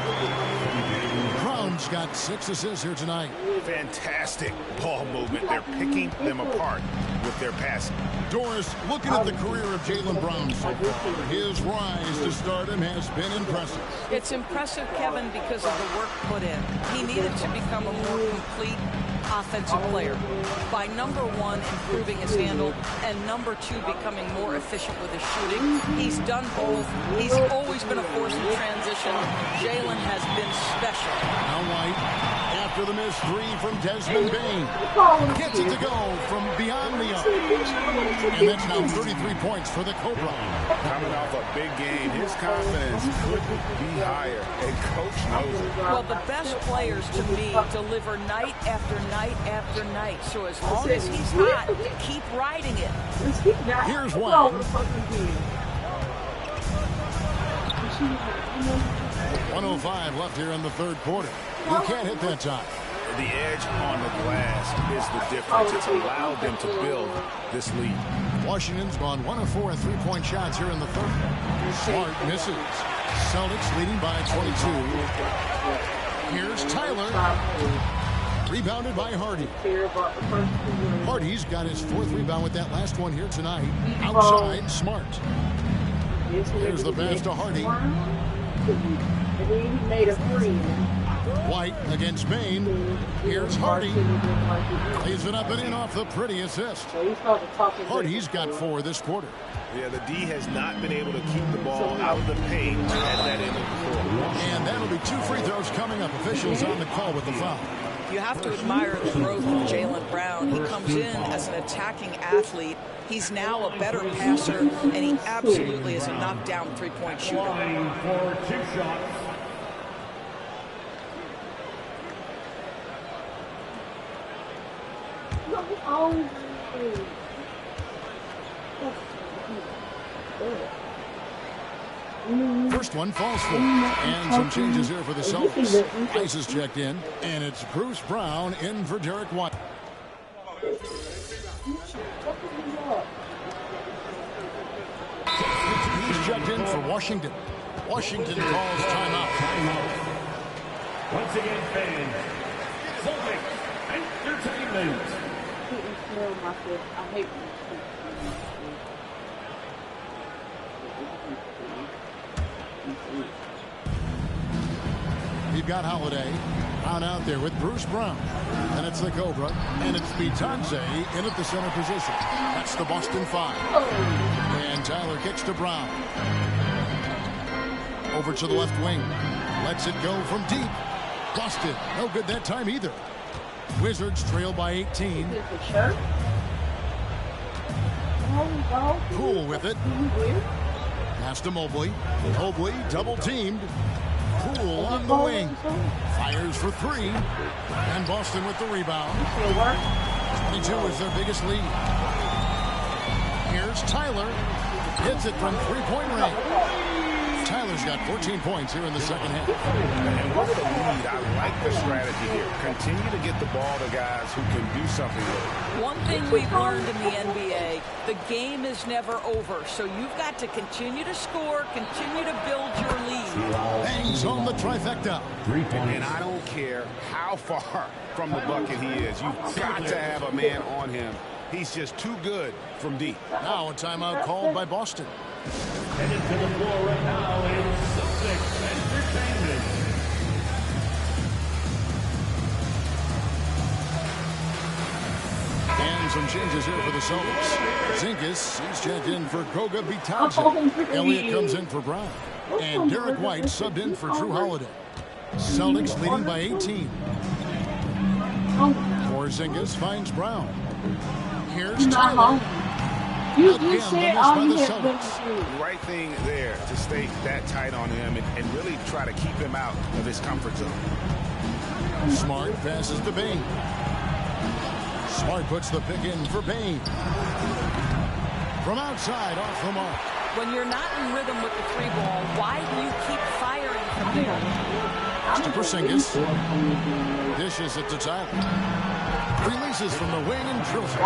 Brown's got 6 assists here tonight. Fantastic ball movement. They're picking them apart with their passing. Doris, looking at the career of Jaylen Brown so far, his rise to stardom has been impressive. It's impressive, Kevin, because of the work put in. He needed to become a more complete offensive player by, number one, improving his handle, and number two, becoming more efficient with his shooting. He's done both. He's always been a force in transition. Jaylen has been special. Now White, after the missed three from Desmond Bane, gets it to go from beyond the arc. And that's now 33 points for the Cobra. Coming off a big game, his confidence couldn't be higher, and Coach knows it. Well, the best players, to me, deliver night after night after night. So as long as he's hot, keep riding it. Here's one. 1:05 left here in the third quarter. You can't hit that time. The edge on the glass is the difference. It's allowed them to build this lead. Washington's gone 1 of 4 3-point shots here in the third. Smart misses. Celtics leading by 22. Here's Tyler. Rebounded by Hardy. Hardy's got his 4th rebound with that last one here tonight. Outside, Smart. Here's the pass to Hardy. White against Bane. Here's Hardy. Lays it up and in off the pretty assist. Hardy's got 4 this quarter. Yeah, the D has not been able to keep the ball out of the paint at that end of the floor. And that'll be 2 free throws coming up. Officials on the call with the foul. You have to admire the growth of Jaylen Brown. He comes in as an attacking athlete. He's now a better passer, and he absolutely is a knockdown three-point shooter. For 2 shots. First one falls for. And some changes here for the Celtics. Ice is checked in, and it's Bruce Brown in for Derek White. He's checked in for Washington. Washington calls timeout. Once again, fans, Celtics Entertainment. I hate We've got Holiday on out there with Bruce Brown. And it's the Cobra. And it's Bitadze in at the center position. That's the Boston 5. And Tyler kicks to Brown. Over to the left wing. Lets it go from deep. Busted. No good that time either. Wizards trail by 18. Poole with it. Pass to Mobley. Mobley double teamed. Poole on the wing. Fires for 3. And Boston with the rebound. 22 is their biggest lead. Here's Tyler. Hits it from 3-point range. Tyler's got 14 points here in the second half. And with the lead, I like the strategy here. Continue to get the ball to guys who can do something with it. One thing we've learned in the NBA, the game is never over. So you've got to continue to score, continue to build your lead. Bangs home the trifecta. And I don't care how far from the bucket he is. You've got to have a man on him. He's just too good from deep. Now a timeout called by Boston. Headed to the floor right now is Celtics Entertainment. And some changes here for the Celtics. Zingas, he's checked in for Goga Bitadze. Elliott comes in for Brown. And Derek White subbed in for Drew Holiday. Celtics leading by 18. Porzingis finds Brown. Here's Tyler. You Again, said the miss all by you the had been Celtics. Right thing there to stay that tight on him and really try to keep him out of his comfort zone. Smart passes to Bane. Smart puts the pick in for Bane. From outside, off the mark. When you're not in rhythm with the three ball, why do you keep firing from there? To Porzingis. Dishes it to Tyler. Releases from the wing and drills it.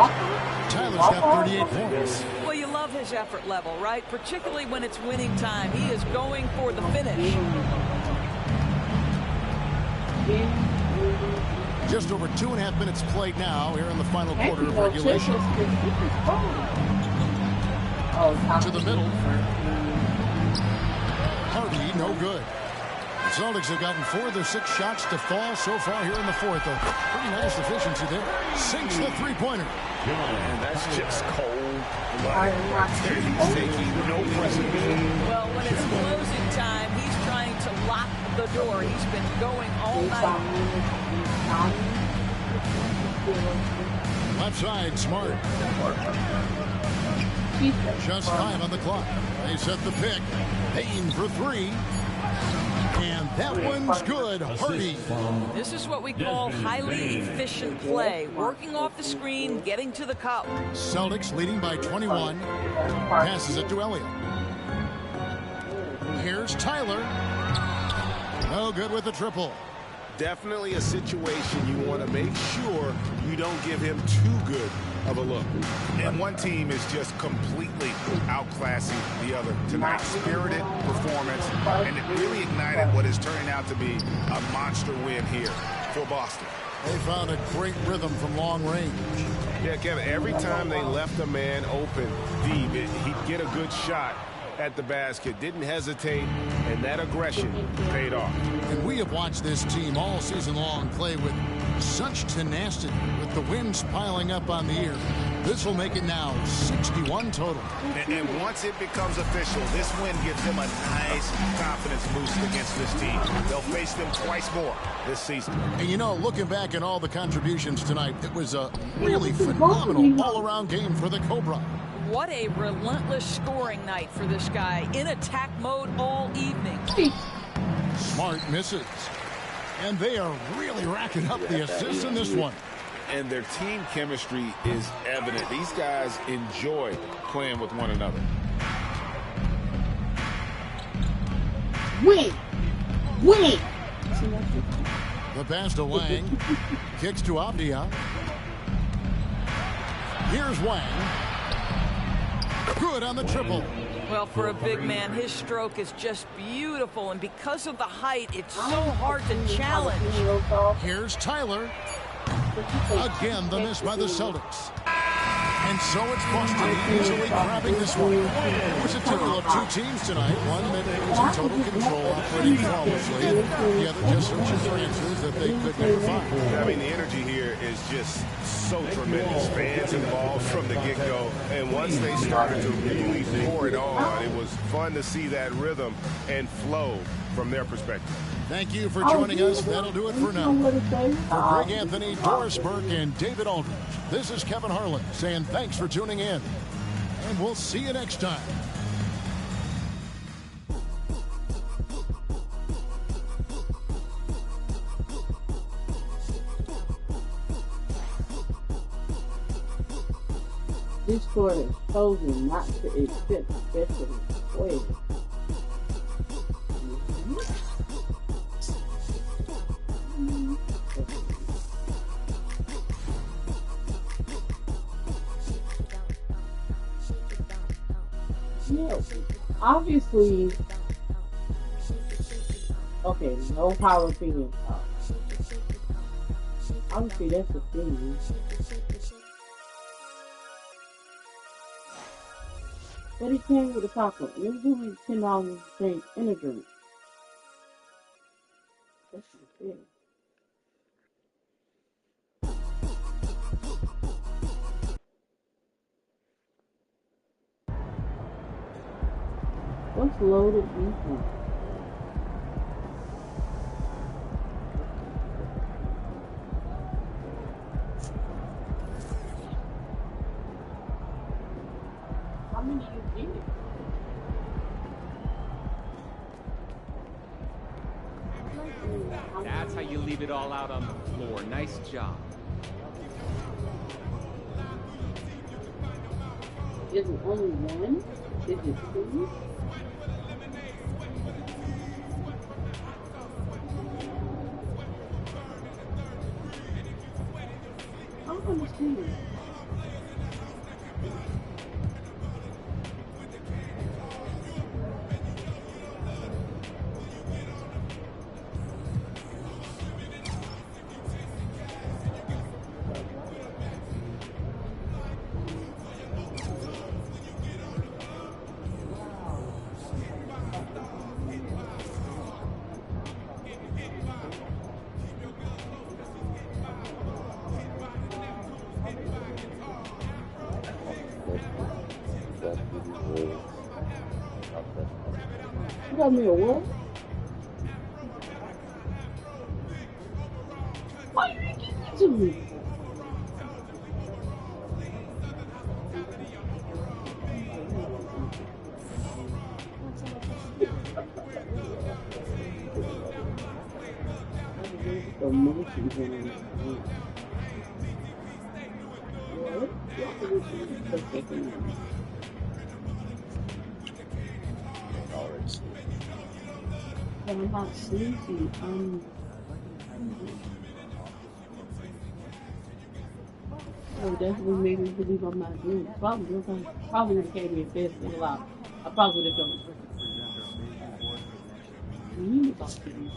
Tyler's got 38 points. Well, you love his effort level, right? Particularly when it's winning time. He is going for the finish. Just over 2.5 minutes played now here in the final quarter of regulation. To the middle. Hardy, no good. The Celtics have gotten 4 of their 6 shots to fall so far here in the fourth. A pretty nice efficiency there. Sinks the three-pointer. And that's just cold. He's taking no precedent. Well, when it's closing time, he's trying to lock the door. He's been going all night. Left side, Smart. Just 5 on the clock. They set the pick. Payne for 3. And that one's good. Hardy. This is what we call highly efficient play. Working off the screen, getting to the cup. Celtics leading by 21. Passes it to Elliott. Here's Tyler. No good with the triple. Definitely a situation you want to make sure you don't give him too good of a look. And one team is just completely outclassing the other tonight. Spirited performance, and it really ignited what is turning out to be a monster win here for Boston. They found a great rhythm from long range. Yeah, Kevin, every time they left a man open deep, he'd get a good shot at the basket, didn't hesitate, and that aggression paid off. And we have watched this team all season long play with such tenacity, with the wins piling up on the year. This will make it now 61 total. And once it becomes official, this win gives them a nice confidence boost against this team. They'll face them twice more this season. And you know, looking back at all the contributions tonight, it was a really phenomenal all-around game for the Cobra. What a relentless scoring night for this guy. In attack mode all evening. Smart misses. And they are really racking up the assists in this one. And their team chemistry is evident. These guys enjoy playing with one another. Win! The pass to Wang. Kicks to Avdia. Here's Wang. Good on the triple. Well, for a big man, his stroke is just beautiful, and because of the height, it's so hard to challenge. Here's Tyler. Again, the miss by the Celtics. And so it's Boston easily grabbing this one. It was a tale of 2 teams tonight. One that was in total control, operating flawlessly. The other just searching for answers that they could never find. I mean, the energy here is just so tremendous. Fans involved from the get-go. And once they started to really pour it on, it was fun to see that rhythm and flow from their perspective. Thank you for joining us. That'll do it for now. For Greg Anthony, Doris Burke, and David Aldridge, this is Kevin Harlan saying thanks for tuning in. And we'll see you next time. This court has chosen not to accept the best of his ways. Obviously, okay, no jalapeno sauce. Obviously, that's the thing. But it came with a taco, and it was only $10 to drink in a drink. That's the thing. What's loaded beef? How many you get? That's how you leave it all out on the floor. Nice job. Is it only one? Is it two? I don't understand. You got me a what? Why you ain't giving it to me? The motion going on. I'm not sleepy. Oh, that's what made me believe I'm not doing it. Probably would have came in best in a lot. I probably would have done it. You need to talk to these people.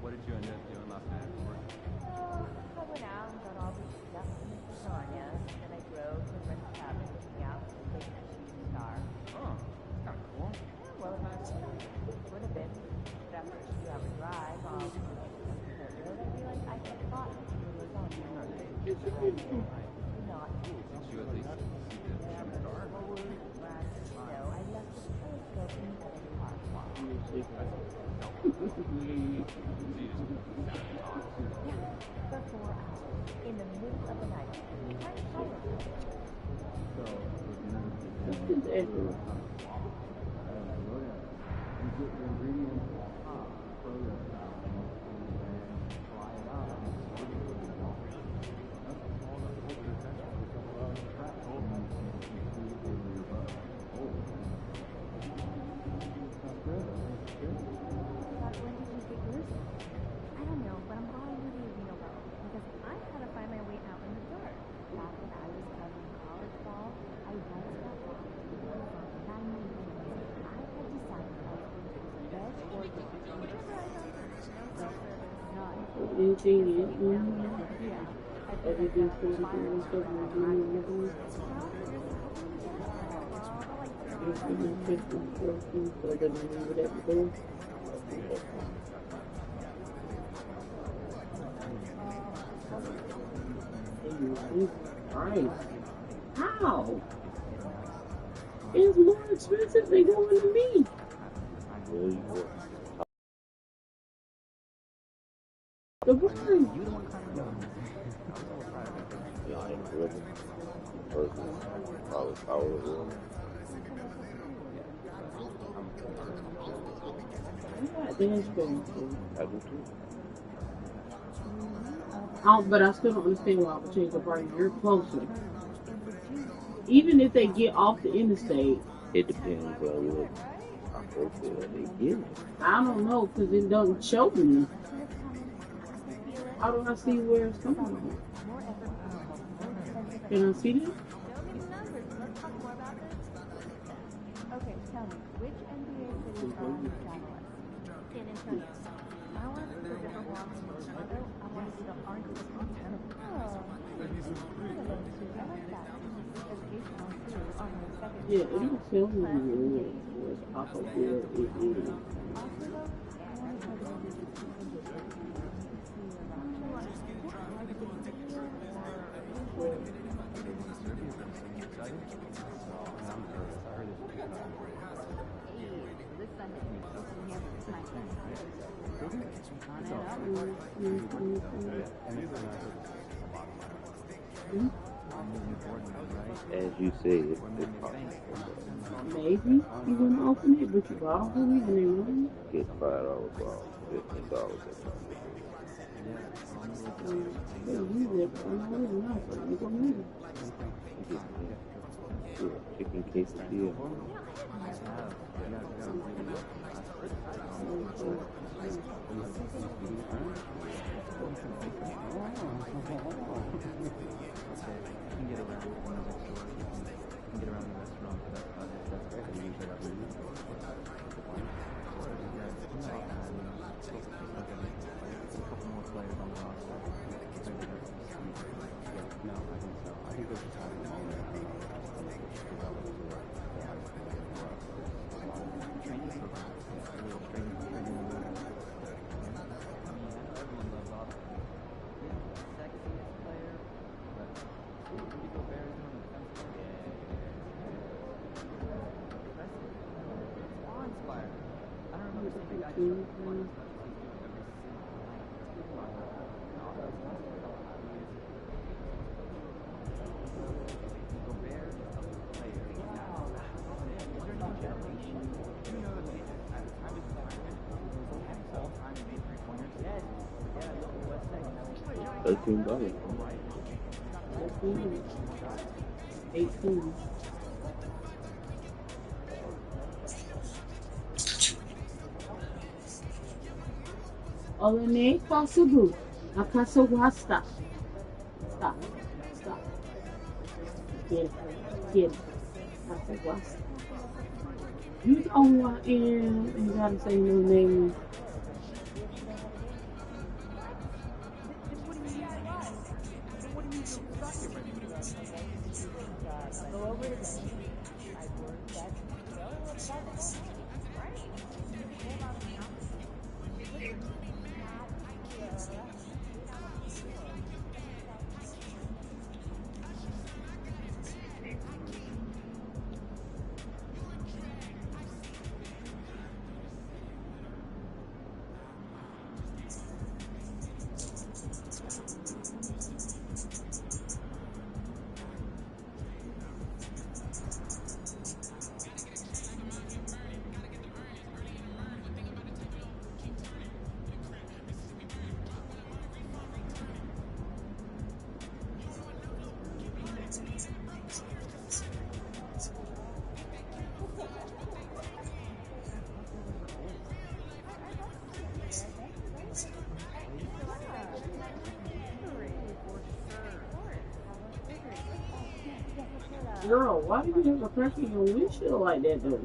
What did you end up doing last night at work? I went out and got all the stuff from Mr. Sonia, and then I drove to the red cabin looking out to the big shooting star. Oh, that's kind of cool. Yeah, well, it would have been. But after a 2-hour drive, I realized I had thought it was on the road. Not. Did you at least see the shooting star? No, I left the telescope in the other car. For 4 hours, in the middle of the night. I don't know, but I'm going with you real well, because I had to find my way out in the dark. Back when I was covering college ball, I once got lost in the I had decided I was going to the best or the whichever I got first. Not Everything's going to be in stuff and doing How? It's more expensive than going to me. The brand. Versus probably Oh, I do too. But I still don't understand why I would change the party. You're closer. Even if they get off the interstate. It depends on what profile they get. I don't know, because it doesn't show me. How do I see where it's coming from? Can I see that? Okay, tell me, which NBA city are you journalist? San Antonio. I want to see the different ones from Chicago. I want to see the orange and the kind of yeah, it don't tell me where's off of where it is. As you said, maybe you wouldn't open it, but you bought it and they won. Get $5 off, $15. Chicken quesadilla. $13. 18. Olene Kasabu. Akasawasta. Stop. Stop. Get it. Get it. Kasawasta. You the only one in, you gotta say no name. Girl, why do you have a crack in your windshield like that though?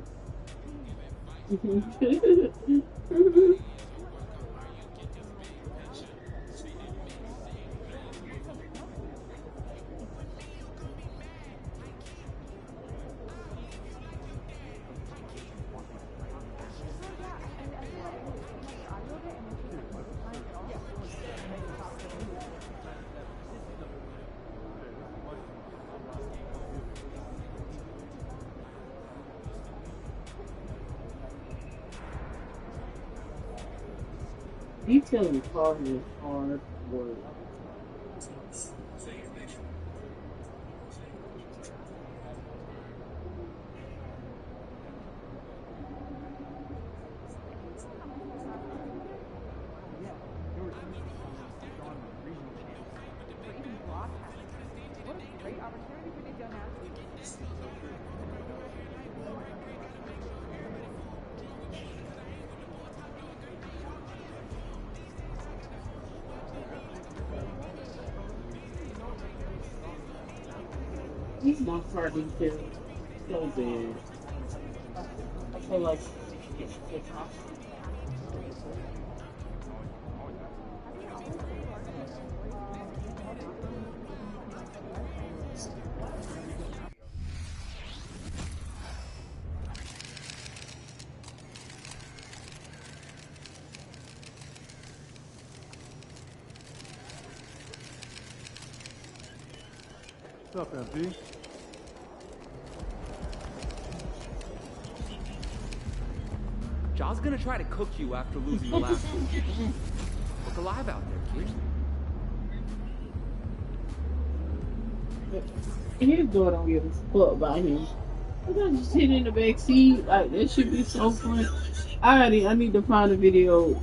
Detailing cars is hard work. He's my starting kid. So bad. I feel like it's awesome. What's up, MP? Ja's gonna try to cook you after losing the last one. Look alive out there, kid. His door don't give a fuck about him. I just sit in the back seat. Like, that should be so fun. I need to find a video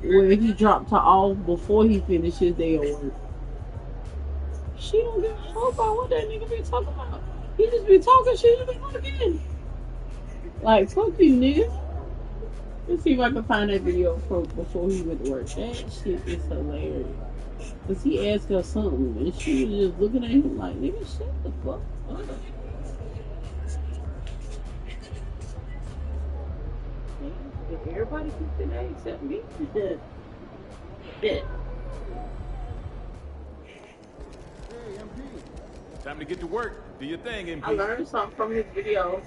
where he dropped her off before he finished his day of work. She don't give a fuck about what that nigga be talking about. He just be talking shit and be working. Like, fuck you, nigga. Let's see if I can find that video before he went to work. That shit is hilarious. Cause he asked her something and she was just looking at him like, nigga, shut the fuck up. Everybody keeps it A except me. Time to get to work. Do your thing, MP. I learned something from his video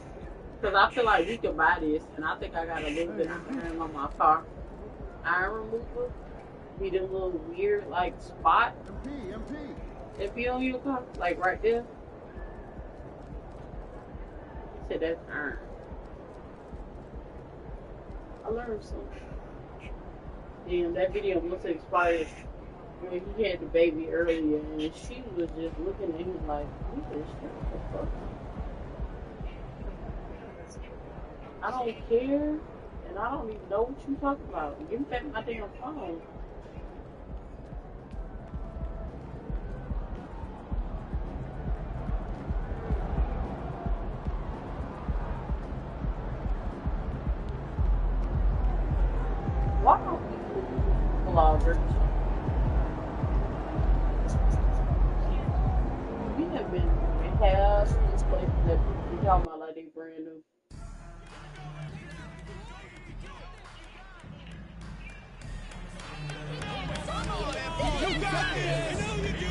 because I feel like we could buy this, and I think I got a little bit of iron on my car. Iron remover be the little weird like spot. MP on your car, like right there. He said that's iron. I learned something. Damn, that video must have expired when he had the baby earlier, and she was just looking at him like, what the fuck? I don't care, and I don't even know what you talking about. Give me back my damn phone. Why don't we do vloggers? We have been in half these places that we talking about like they brand new. You got it! I know you do!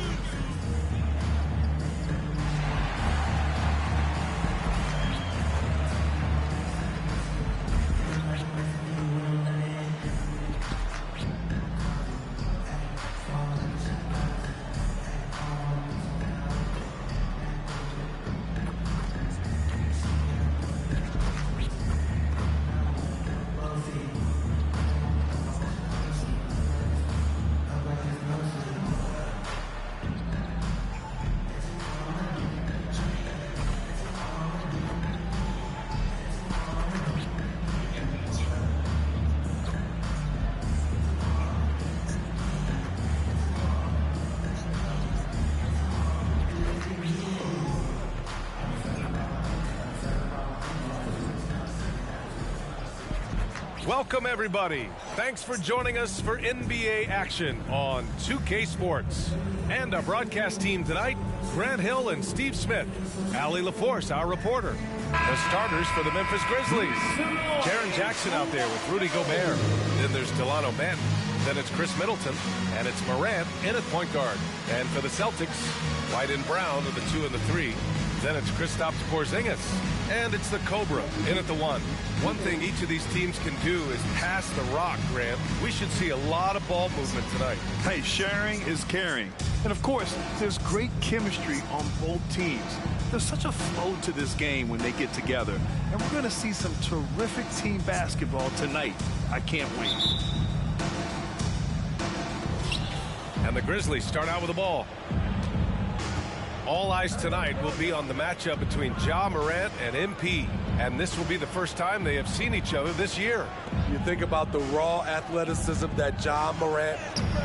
Welcome, everybody. Thanks for joining us for NBA action on 2K Sports. And our broadcast team tonight, Grant Hill and Steve Smith. Allie LaForce, our reporter. The starters for the Memphis Grizzlies. Jaren Jackson out there with Rudy Gobert. Then there's Delano Banton. Then it's Chris Middleton. And it's Morant in at point guard. And for the Celtics, White and Brown are the 2 and the 3. Then it's Kristaps Porzingis. And it's the Cobra in at the 1. One thing each of these teams can do is pass the rock, Grant. We should see a lot of ball movement tonight. Hey, sharing is caring. And of course, there's great chemistry on both teams. There's such a flow to this game when they get together. And we're going to see some terrific team basketball tonight. I can't wait. And the Grizzlies start out with the ball. All eyes tonight will be on the matchup between Ja Morant and MP. And this will be the first time they have seen each other this year. You think about the raw athleticism that Ja Morant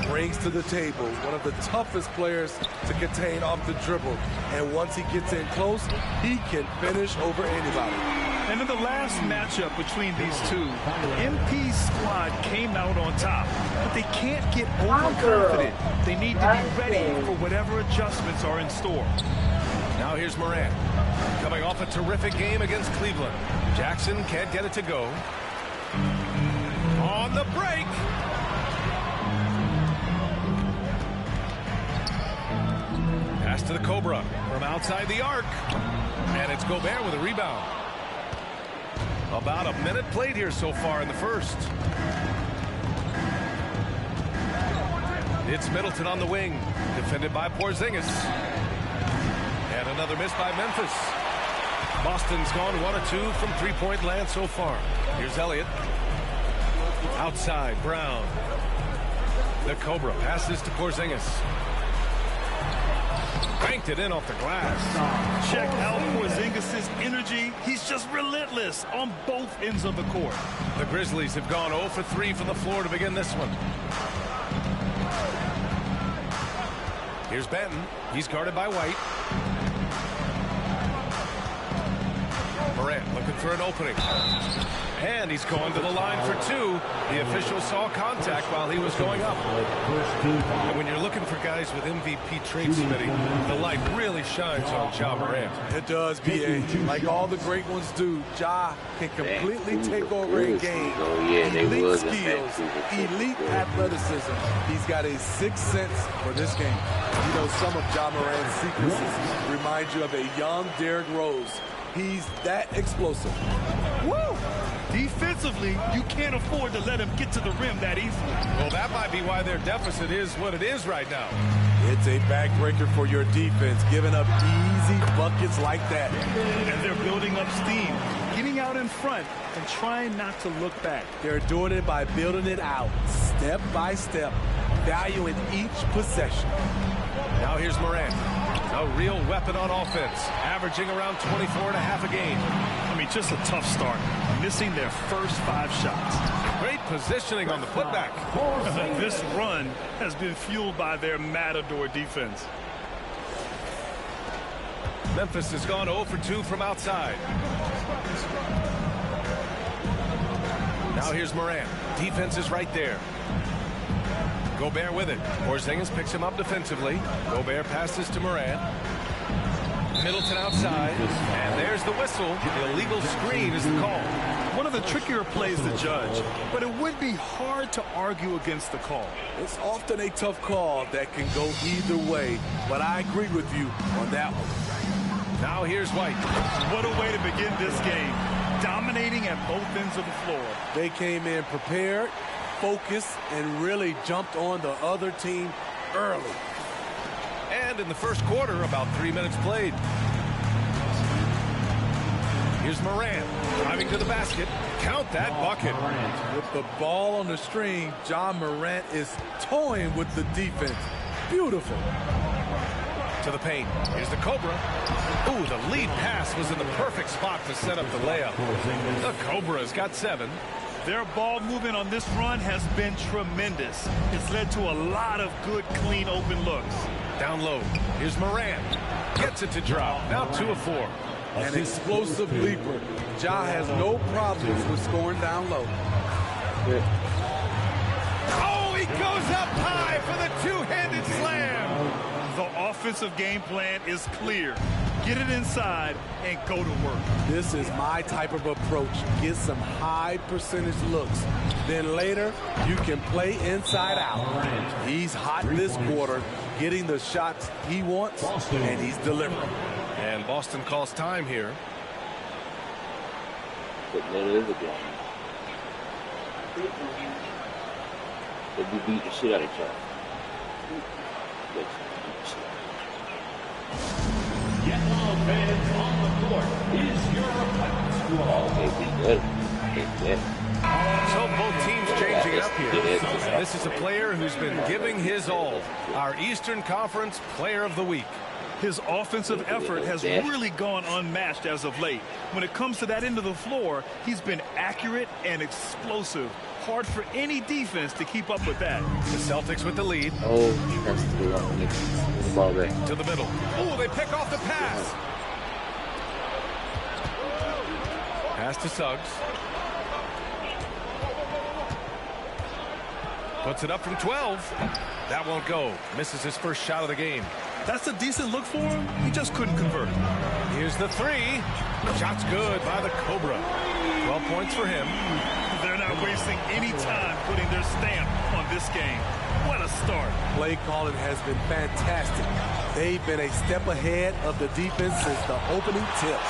brings to the table. One of the toughest players to contain off the dribble. And once he gets in close, he can finish over anybody. And in the last matchup between these two, MP's squad came out on top. But they can't get overconfident. They need to be ready for whatever adjustments are in store. Now here's Morant. Coming off a terrific game against Cleveland. Jackson can't get it to go. On the break. Pass to the Cobra from outside the arc. And it's Gobert with a rebound. About a minute played here so far in the first. It's Middleton on the wing. Defended by Porzingis. And another miss by Memphis. Boston's gone 1 of 2 from three-point land so far. Here's Elliott. Outside, Brown. The Cobra passes to Porzingis. Banked it in off the glass. Check out Porzingis' energy. He's just relentless on both ends of the court. The Grizzlies have gone 0 for 3 from the floor to begin this one. Here's Benton. He's guarded by White. Morant looking for an opening. And he's going to the line for 2. The official saw contact while he was going up. And when you're looking for guys with MVP traits, Smitty, the light really shines on Ja Morant. It does, B.A. Like all the great ones do, Ja can completely take over a game. Elite skills, elite athleticism. He's got a sixth sense for this game. You know, some of Ja Morant's sequences remind you of a young Derrick Rose. He's that explosive. Woo! Defensively, you can't afford to let him get to the rim that easily. Well, that might be why their deficit is what it is right now. It's a backbreaker for your defense, giving up easy buckets like that. And they're building up steam, getting out in front and trying not to look back. They're doing it by building it out, step by step, valuing each possession. Now here's Morant. A real weapon on offense, averaging around 24 and a half a game. I mean, just a tough start, missing their first 5 shots. Great positioning on the putback. This run has been fueled by their Matador defense. Memphis has gone 0 for 2 from outside. Now here's Morant. Defense is right there. Gobert with it. Porzingis picks him up defensively. Gobert passes to Morant. Middleton outside. And there's the whistle. The illegal screen is the call. One of the trickier plays to judge, but it would be hard to argue against the call. It's often a tough call that can go either way, but I agree with you on that one. Now here's White. What a way to begin this game. Dominating at both ends of the floor. They came in prepared, focused, and really jumped on the other team early. And in the first quarter, about 3 minutes played. Here's Morant driving to the basket. Count that bucket. With the ball on the string, Ja Morant is toying with the defense. Beautiful. To the paint. Here's the Cobra. Ooh, the lead pass was in the perfect spot to set up the layup. The Cobra's got 7. Their ball movement on this run has been tremendous. It's led to a lot of good, clean, open looks. Down low. Here's Morant. Gets it to drop. Now 2 of 4. An explosive leaper. Ja has no problems with scoring down low. Oh, he goes up high for the two-handed slam. The offensive game plan is clear. Get it inside and go to work. This is my type of approach. Get some high percentage looks. Then later, you can play inside out. He's hot this quarter, getting the shots he wants, and he's delivering. And Boston calls time here. But that is a game. But we beat the shit out of each other. Yellow fans on the court is your So both teams changing it up here. This is a player who's been giving his all. Our Eastern Conference Player of the Week. His offensive effort has really gone unmatched as of late. When it comes to that end of the floor, he's been accurate and explosive. Hard for any defense to keep up with that. The Celtics with the lead. Oh, that's the ball back. To the middle. Oh, they pick off the pass. Pass to Suggs. Puts it up from 12. That won't go. Misses his first shot of the game. That's a decent look for him. He just couldn't convert it. Here's the three. Shot's good by the Cobra. 12 points for him. They're not wasting any time putting their stamp on this game. What a start. Play calling has been fantastic. They've been a step ahead of the defense since the opening tip.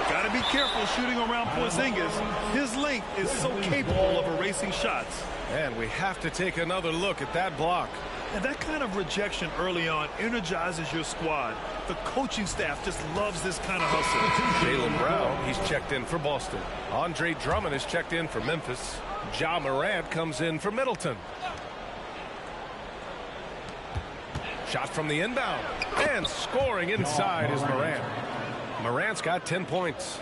Got to be careful shooting around Porzingis. His length is so capable of erasing shots. And we have to take another look at that block. And that kind of rejection early on energizes your squad. The coaching staff just loves this kind of hustle. Jaylen Brown, he's checked in for Boston. Andre Drummond is checked in for Memphis. Ja Morant comes in for Middleton. Shot from the inbound. And scoring inside is Morant. Morant's got 10 points.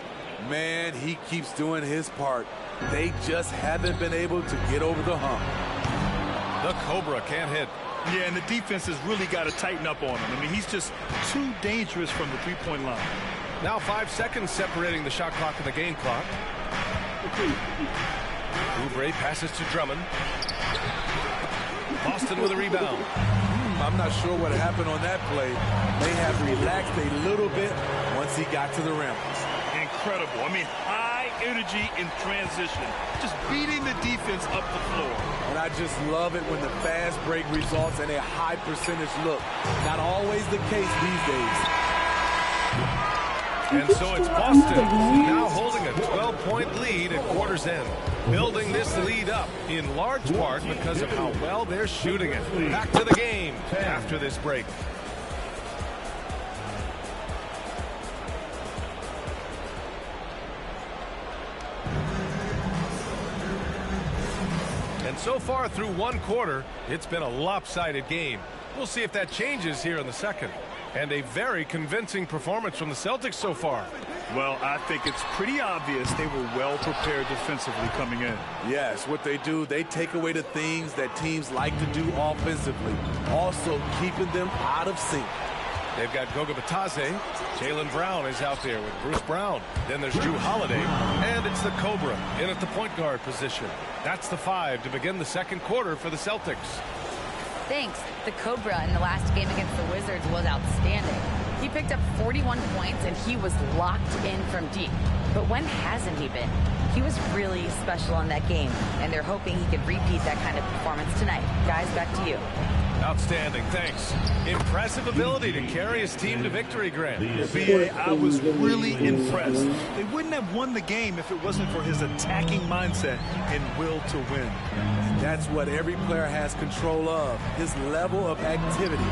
Man, he keeps doing his part. They just haven't been able to get over the hump. The Cobra can't hit. Yeah, and the defense has really got to tighten up on him. I mean, he's just too dangerous from the three-point line. Now 5 seconds separating the shot clock and the game clock. Oubre passes to Drummond. Boston with a rebound. I'm not sure what happened on that play. May have relaxed a little bit once he got to the rim. Incredible. I mean, high energy in transition. Just beating the defense up the floor. And I just love it when the fast break results in a high percentage look. Not always the case these days. And so it's Boston now holding a 12-point lead at quarter's end. Building this lead up in large part because of how well they're shooting it. Back to the game after this break. And so far through one quarter, it's been a lopsided game. We'll see if that changes here in the second. And a very convincing performance from the Celtics so far. Well, I think it's pretty obvious they were well prepared defensively coming in. Yes, what they do, they take away the things that teams like to do offensively, also keeping them out of sync. They've got Goga Bitadze. Jaylen Brown is out there with Bruce Brown. Then there's Jrue Holiday. And it's the Cobra in at the point guard position. That's the 5 to begin the second quarter for the Celtics. Thanks. The Cobra in the last game against the Wizards was outstanding. He picked up 41 points and he was locked in from deep. But when hasn't he been? He was really special in that game, and they're hoping he could repeat that kind of performance tonight. Guys, back to you. Outstanding, thanks. Impressive ability to carry his team to victory, Grant. BA, I was really impressed. They wouldn't have won the game if it wasn't for his attacking mindset and will to win. That's what every player has control of, his level of activity.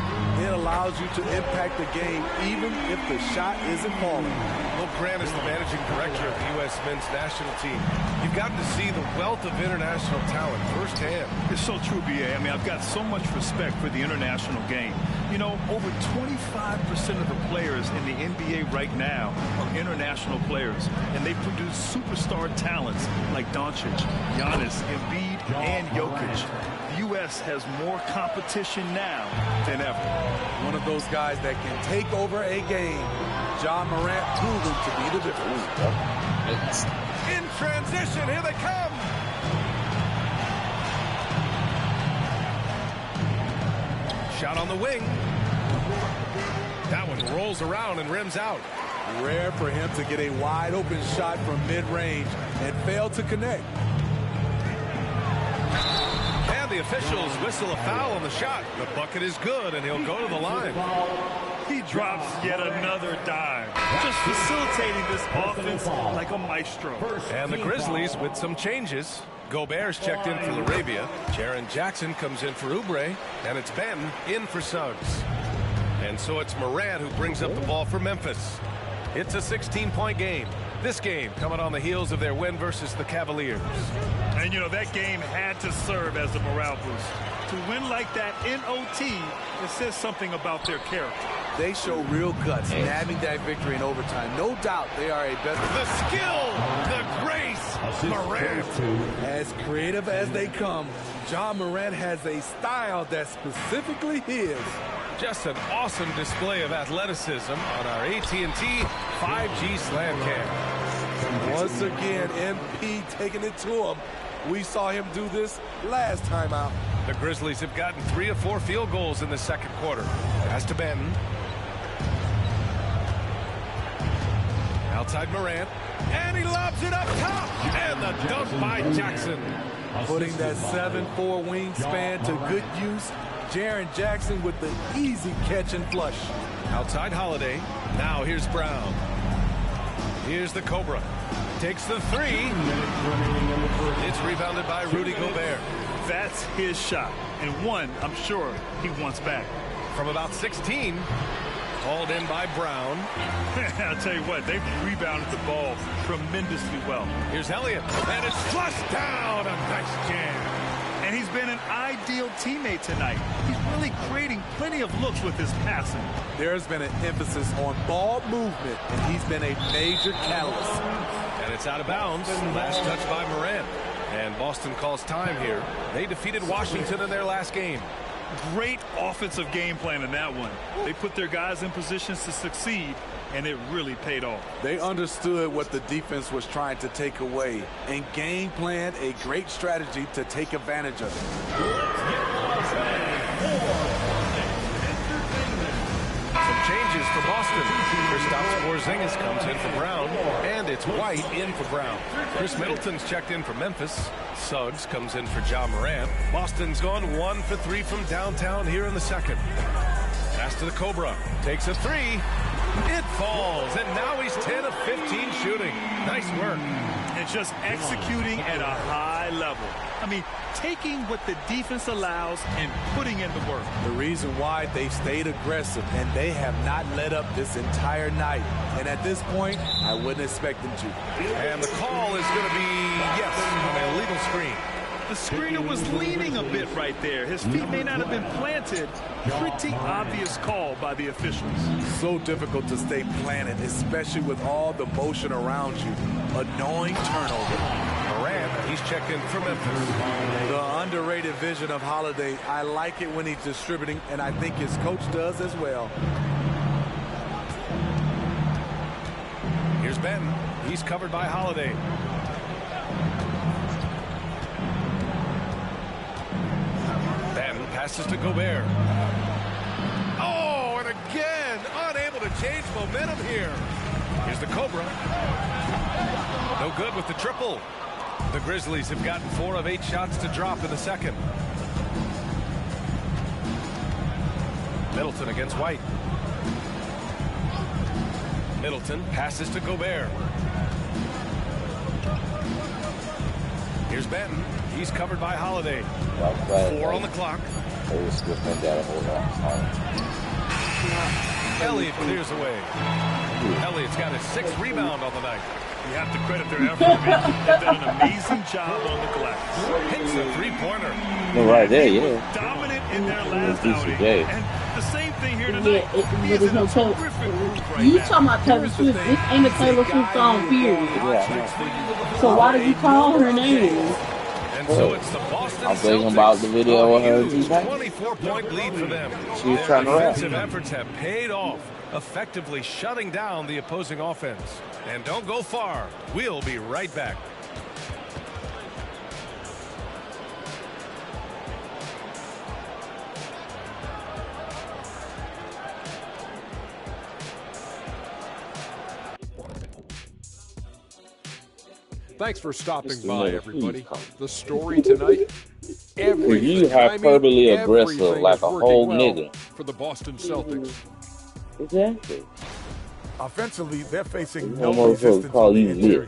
It allows you to impact the game even if the shot isn't falling. Will Grant is the managing director of the U.S. men's national team. You've gotten to see the wealth of international talent firsthand. It's so true, BA. I mean, I've got so much respect for the international game. You know, over 25% of the players in the NBA right now are international players, and they produce superstar talents like Doncic, Giannis, Embiid, and Jokic. The U.S. has more competition now than ever. One of those guys that can take over a game. Ja Morant proven to be the difference. In transition, here they come. Shot on the wing. That one rolls around and rims out. Rare for him to get a wide open shot from mid-range and fail to connect. And the officials whistle a foul on the shot. The bucket is good, and he'll go to the line. He drops yet another dime. Just facilitating this offense like a maestro. And the Grizzlies with some changes. Gobert's checked in for Laravia. Jaren Jackson comes in for Oubre. And it's Benton in for Suggs. And so it's Morant who brings up the ball for Memphis. It's a 16-point game. This game coming on the heels of their win versus the Cavaliers. And, you know, that game had to serve as a morale boost. To win like that in OT, it says something about their character. They show real guts, nabbing that victory in overtime. No doubt they are a better. The skill, the grace, Morant. As creative as they come, Ja Morant has a style that's specifically his. Just an awesome display of athleticism on our AT&T 5G Slam Cam. Once again, MP taking it to him. We saw him do this last time out. The Grizzlies have gotten 3 of 4 field goals in the second quarter. Pass to Benton. Outside Morant, and he lobs it up top, and the dunk by Jackson. Putting that 7'4" wingspan to good use. Jaren Jackson with the easy catch and flush. Outside Holiday. Now here's Brown. Here's the Cobra. Takes the three. It's rebounded by Rudy Gobert. That's his shot, and one I'm sure he wants back. From about 16. Hauled in by Brown. I'll tell you what, they've rebounded the ball tremendously well. Here's Elliott, and it's flushed down. A nice jam. And he's been an ideal teammate tonight. He's really creating plenty of looks with his passing. There's been an emphasis on ball movement, and he's been a major catalyst. And it's out of bounds. Last touch by Morant. And Boston calls time here. They defeated Washington in their last game. Great offensive game plan in that one. They put their guys in positions to succeed, and it really paid off. They understood what the defense was trying to take away and game planned a great strategy to take advantage of it. Some changes for Boston. Kristaps Porzingis comes in for Brown, and it's White in for Brown. Chris Middleton's checked in for Memphis. Suggs comes in for Ja Morant. Boston's gone 1 for 3 from downtown here in the second. Pass to the Cobra. Takes a three. It falls, and now he's 10 of 15 shooting. Nice work. And just executing at a high level. I mean, taking what the defense allows and putting in the work. The reason why they stayed aggressive, and they have not let up this entire night. And at this point, I wouldn't expect them to. And the call is going to be, yes, an illegal screen. The screener was leaning a bit right there. His feet may not have been planted. Pretty obvious call by the officials. So difficult to stay planted, especially with all the motion around you. Annoying turnover. Morant, he's checked in for Memphis. The underrated vision of Holiday. I like it when he's distributing, and I think his coach does as well. Here's Ben. He's covered by Holiday. Passes to Gobert. Oh, and again, unable to change momentum here. Here's the Cobra. No good with the triple. The Grizzlies have gotten 4 of 8 shots to drop in the second. Middleton against White. Middleton passes to Gobert. Here's Benton. He's covered by Holiday. 4 on the clock. Elliott clears away. Elliott's got his 6th rebound on the night. You have to credit their effort. They've done an amazing job on the glass. Hits a 3-pointer. No, right there, yeah. Dominant in their last outing. And the same thing here tonight. There's no Taylor. You talking about Taylor Swift? This ain't a Taylor Swift song, period. Yeah. So why did you call her name? And so it's the Boston I'm thinking about the video of her. 24-point lead for them. She was trying to rap. Defensive efforts have paid off, effectively shutting down the opposing offense. And don't go far. We'll be right back. Thanks for stopping by, everybody. The story tonight, you hyperbole aggressive like a whole nigga. For the Boston Celtics. Exactly. Offensively, they're facing no resistance on the interior.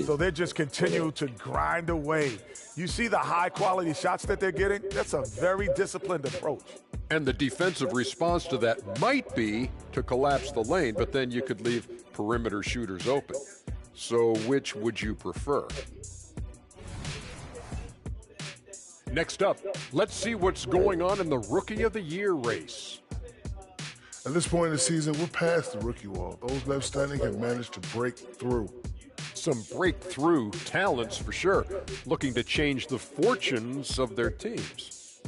So they just continue to grind away. You see the high-quality shots that they're getting? That's a very disciplined approach. And the defensive response to that might be to collapse the lane, but then you could leave perimeter shooters open. So which would you prefer? Next up, let's see what's going on in the Rookie of the Year race. At this point in the season, we're past the rookie wall. Those left standing have managed to break through. Some breakthrough talents for sure, looking to change the fortunes of their teams.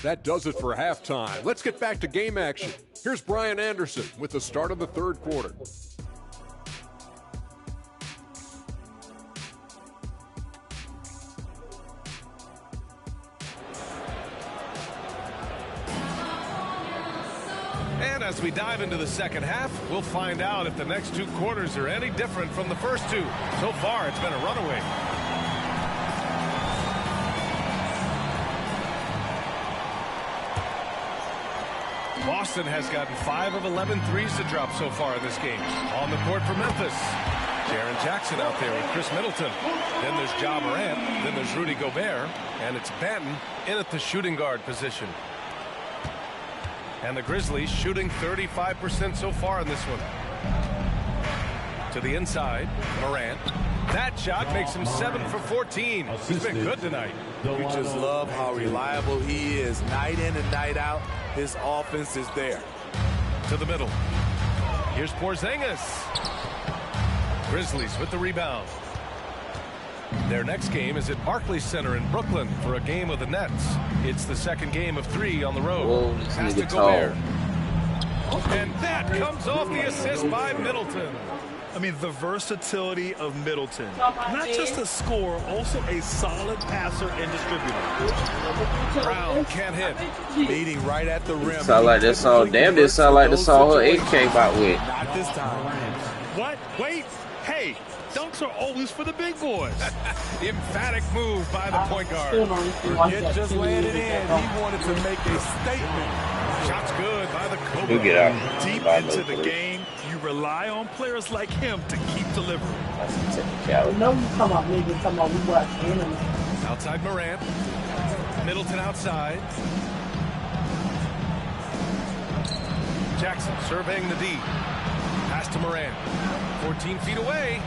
That does it for halftime. Let's get back to game action. Here's Brian Anderson with the start of the third quarter. As we dive into the second half, we'll find out if the next 2 quarters are any different from the first 2. So far, it's been a runaway. Boston has gotten 5 of 11 threes to drop so far in this game. On the court for Memphis. Jaren Jackson out there with Chris Middleton. Then there's Ja Morant. Then there's Rudy Gobert. And it's Banton in at the shooting guard position. And the Grizzlies shooting 35% so far in this one. To the inside, Morant. That shot makes him 7 for 14. He's been good tonight. You just love how reliable he is night in and night out. His offense is there. To the middle. Here's Porzingis. Grizzlies with the rebound. Their next game is at Barclays Center in Brooklyn for a game of the Nets. It's the second game of 3 on the road. Whoa, Pass to Gobert. And that comes off the assist by Middleton. I mean, the versatility of Middleton. Not just a scorer, also a solid passer and distributor. Brown can't hit. Beating right at the rim. Sound like that's all. Damn, this sound like that's all her 8 came out with. Not this time. What? Wait. Hey, dunks are always for the big boys. Emphatic move by the point guard. It just landed in. He wanted to make a statement. Shots good by the Cobra. He'll get out. Deep into the game, you rely on players like him to keep delivering. No, you come out, nigga. Come on, we watch anime. Outside Morant. Middleton outside. Jackson surveying the D. Pass to Morant. 14 feet away.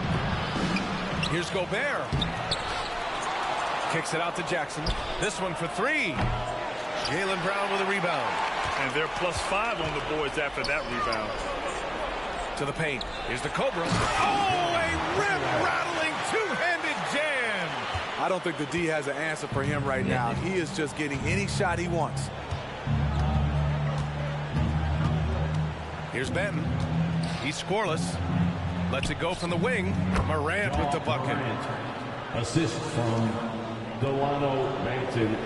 Here's Gobert. Kicks it out to Jackson. This one for 3. Jaylen Brown with a rebound. And they're +5 on the boards after that rebound. To the paint. Here's the Cobra. Oh, a rim-rattling two-handed jam. I don't think the D has an answer for him right now. He is just getting any shot he wants. Here's Banton. He's scoreless. Lets it go from the wing. Morant with the bucket. Assist from Delano Banton.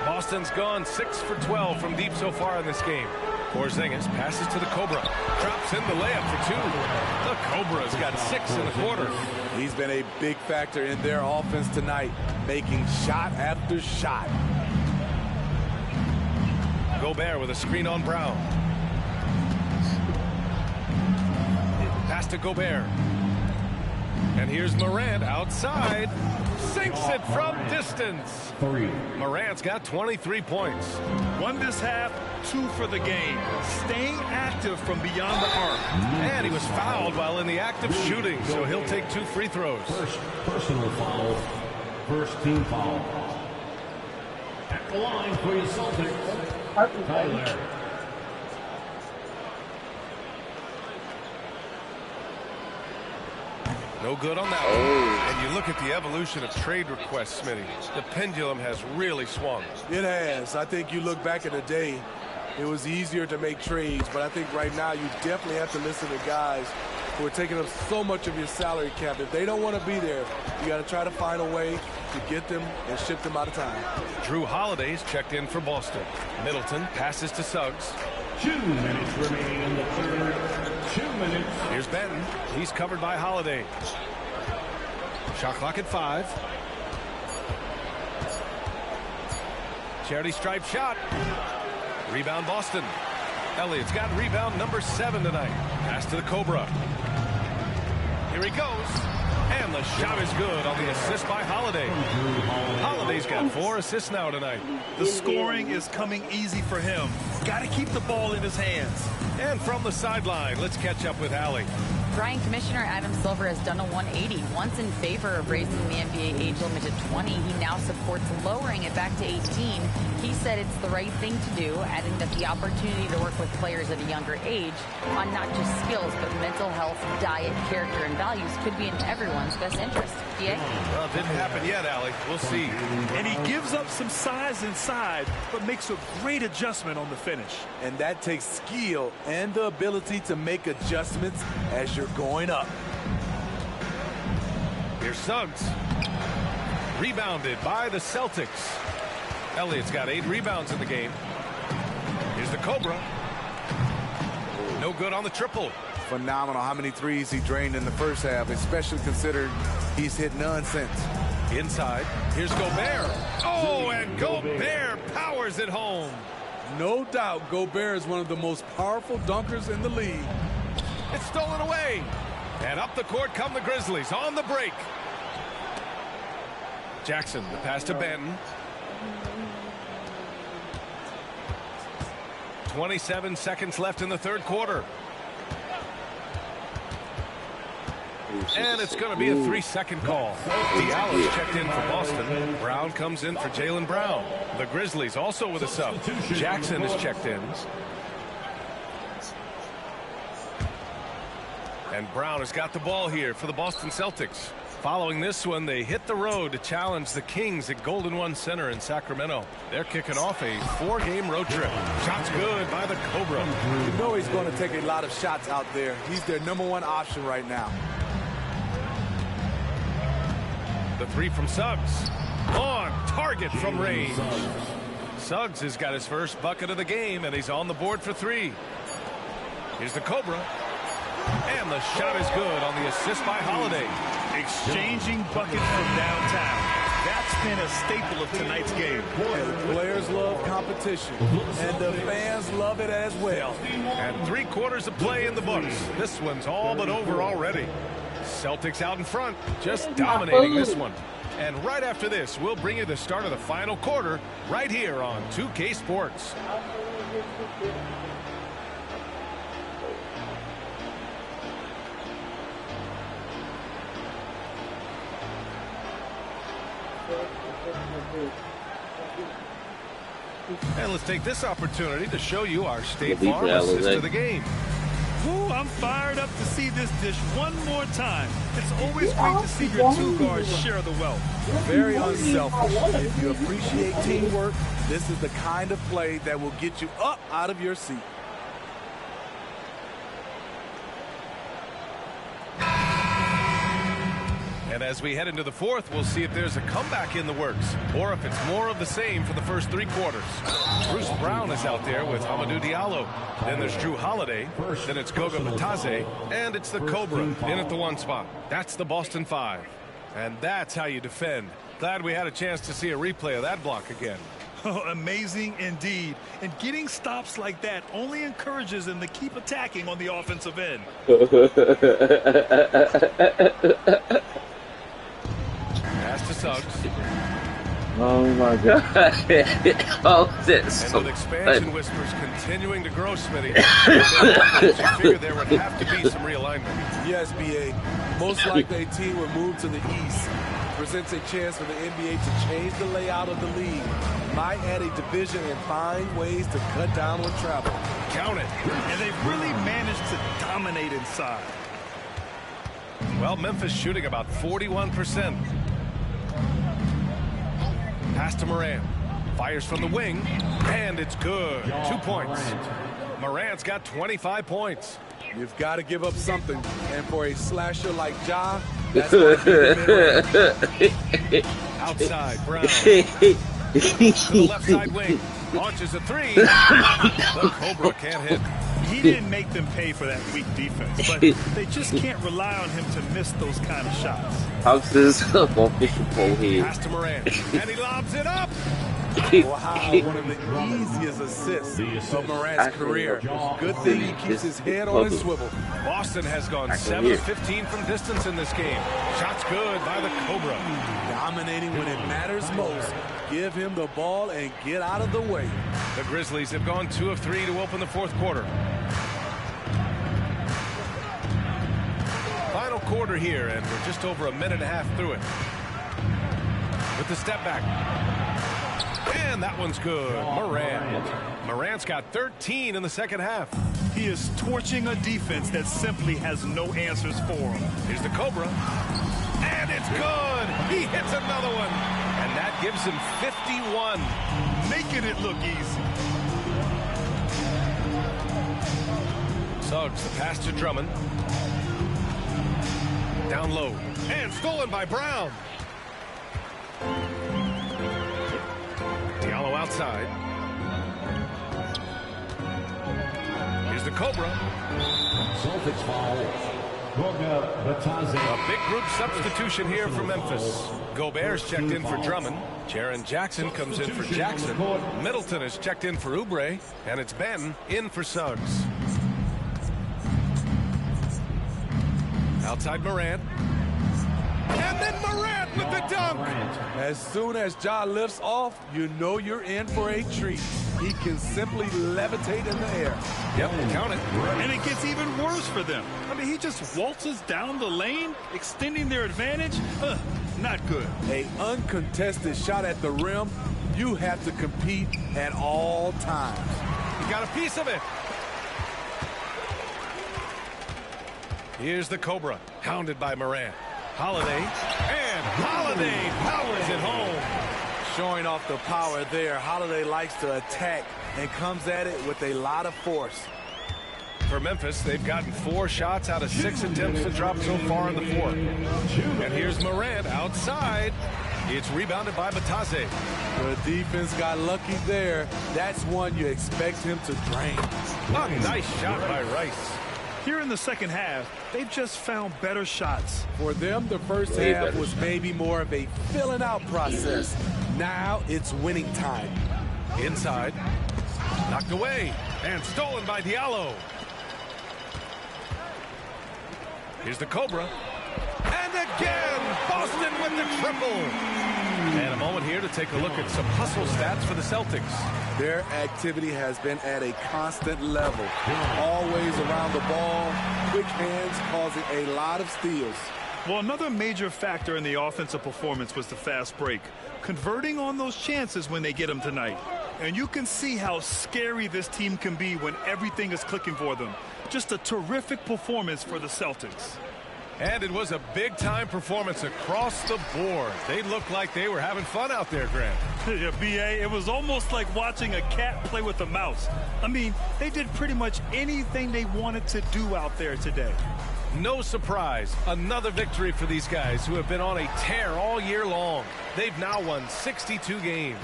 Boston's gone 6 for 12 from deep so far in this game. Porzingis passes to the Cobra. Drops in the layup for 2. The Cobra's got 6 in the quarter. He's been a big factor in their offense tonight, making shot after shot. Gobert with a screen on Brown. Pass to Gobert. And here's Morant outside. Sinks it from distance. 3. Morant's got 23 points. 1 this half, 2 for the game. Staying active from beyond the arc. And he was fouled while in the act of shooting, so he'll take 2 free throws. First personal foul. First team foul. At the line for your Celtics, Tyler. No good on that one. And you look at the evolution of trade requests, Smitty. The pendulum has really swung. It has. I think you look back in the day, it was easier to make trades, but I think right now you definitely have to listen to guys who are taking up so much of your salary cap. If they don't want to be there, you got to try to find a way to get them and ship them out of time. Drew Holiday's checked in for Boston. Middleton passes to Suggs. 2 minutes remaining in the third. 2 minutes. Here's Benton. He's covered by Holiday. Shot clock at 5. Charity stripe shot. Rebound Boston. Elliott's got rebound number 7 tonight. Pass to the Cobra. Here he goes. And the shot is good on the assist by Holiday. Holiday's got 4 assists now tonight. The scoring is coming easy for him. Got to keep the ball in his hands. And from the sideline, let's catch up with Allie. Brian, Commissioner Adam Silver has done a 180. Once in favor of raising the NBA age limit to 20, he now supports lowering it back to 18. He said it's the right thing to do, adding that the opportunity to work with players at a younger age on not just skills, but mental health, diet, character, and values could be in everyone's best interest. DA? Well, it didn't happen yet, Allie. We'll see. And he gives up some size inside, but makes a great adjustment on the finish. And that takes skill and the ability to make adjustments as you're going up. Here's Suggs. Rebounded by the Celtics. Elliott's got 8 rebounds in the game. Here's the Cobra. No good on the triple. Phenomenal how many threes he drained in the first half, especially considering he's hit none since. Inside, here's Gobert. Oh, and Gobert powers it home. No doubt Gobert is one of the most powerful dunkers in the league. It's stolen away. And up the court come the Grizzlies on the break. Jackson, the pass to Benton. 27 seconds left in the third quarter. And it's going to be a 3-second call. Diallo's checked in for Boston. Brown comes in for Jaylen Brown. The Grizzlies also with a sub. Jackson is checked in. And Brown has got the ball here for the Boston Celtics. Following this one, they hit the road to challenge the Kings at Golden One Center in Sacramento. They're kicking off a 4-game road trip. Shots good by the Cobra. You know he's going to take a lot of shots out there. He's their #1 option right now. The three from Suggs. On target from range. Suggs has got his first bucket of the game, and he's on the board for 3. Here's the Cobra. And the shot is good on the assist by Holiday. Exchanging buckets from downtown. That's been a staple of tonight's game. And the players love competition, and the fans love it as well. And 3 quarters of play in the books. This one's all but over already. Celtics out in front, just dominating this one. And right after this, we'll bring you the start of the final quarter right here on 2K Sports. And let's take this opportunity to show you our State Farm assist to the game. Ooh, I'm fired up to see this dish one more time. It's always great to see your 2 guards share the wealth. Very unselfish. If you appreciate teamwork, this is the kind of play that will get you up out of your seat. And as we head into the fourth, we'll see if there's a comeback in the works or if it's more of the same for the first 3 quarters. Bruce Brown is out there with Hamidou Diallo. Then there's Drew Holiday. Then it's Goga Bitadze. And it's the Cobra in at the 1 spot. That's the Boston 5. And that's how you defend. Glad we had a chance to see a replay of that block again. Oh, amazing indeed. And getting stops like that only encourages them to keep attacking on the offensive end. Pass to Suggs. Oh my God. Oh, this. And with expansion whispers continuing to grow, Smitty, you figure there would have to be some realignment. Yes, BA. Most likely a team will move to the east. Presents a chance for the NBA to change the layout of the league. Might add a division and find ways to cut down on travel. Count it. And they've really managed to dominate inside. Well, Memphis shooting about 41%. Pass to Morant. Fires from the wing. And it's good. 2 points. Morant's got 25 points. You've got to give up something. And for a slasher like Ja, that's what outside, Brown. To the left side wing. Launches a 3. The Cobra can't hit. He didn't make them pay for that weak defense, but they just can't rely on him to miss those kind of shots. How's this official pole here? Pass to Morant, and he lobs it up. Wow, one of the easiest assists of Morant's career. Good thing he keeps his head on his swivel. Boston has gone 7 of 15 from distance in this game. Shots good by the Cobra. Dominating when it matters most. Give him the ball and get out of the way. The Grizzlies have gone 2 of 3 to open the fourth quarter. Final quarter here, and we're just over a minute and a half through it. With the step back. And that one's good. Morant. Morant's got 13 in the second half. He is torching a defense that simply has no answers for him. Here's the Cobra. And it's good. He hits another one. And that gives him 51. Making it look easy. Suggs, the pass to Drummond. Down low. And stolen by Brown. Diallo outside. Here's the Cobra. Celtics foul. A big group substitution here for Memphis. Gobert's checked in for Drummond. Jaren Jackson comes in for Jackson. Middleton is checked in for Oubre. And it's Ben in for Suggs. Outside Morant. And then Morant with the dunk. As soon as Ja lifts off, you know you're in for a treat. He can simply levitate in the air. Yep, count it. And it gets even worse for them. I mean, he just waltzes down the lane, extending their advantage. Not good. An uncontested shot at the rim, you have to compete at all times. He got a piece of it. Here's the Cobra, hounded by Morant. Holiday, and Holiday powers it home. Showing off the power there. Holiday likes to attack and comes at it with a lot of force. For Memphis, they've gotten 4 shots out of 6 attempts to drop so far in the fourth. And here's Morant outside. It's rebounded by Batase. The defense got lucky there. That's one you expect him to drain. A nice shot by Rice. Here in the second half, they've just found better shots. For them, the first half was maybe more of a filling out process. Now it's winning time. Inside. Knocked away. And stolen by Diallo. Here's the Cobra. And again, Boston with the triple. And a moment here to take a look at some hustle stats for the Celtics. Their activity has been at a constant level. Always around the ball, quick hands causing a lot of steals. Well, another major factor in the offensive performance was the fast break. Converting on those chances when they get them tonight. And you can see how scary this team can be when everything is clicking for them. Just a terrific performance for the Celtics. And it was a big-time performance across the board. They looked like they were having fun out there, Grant. Yeah, B.A., it was almost like watching a cat play with a mouse. I mean, they did pretty much anything they wanted to do out there today. No surprise, another victory for these guys who have been on a tear all year long. They've now won 62 games.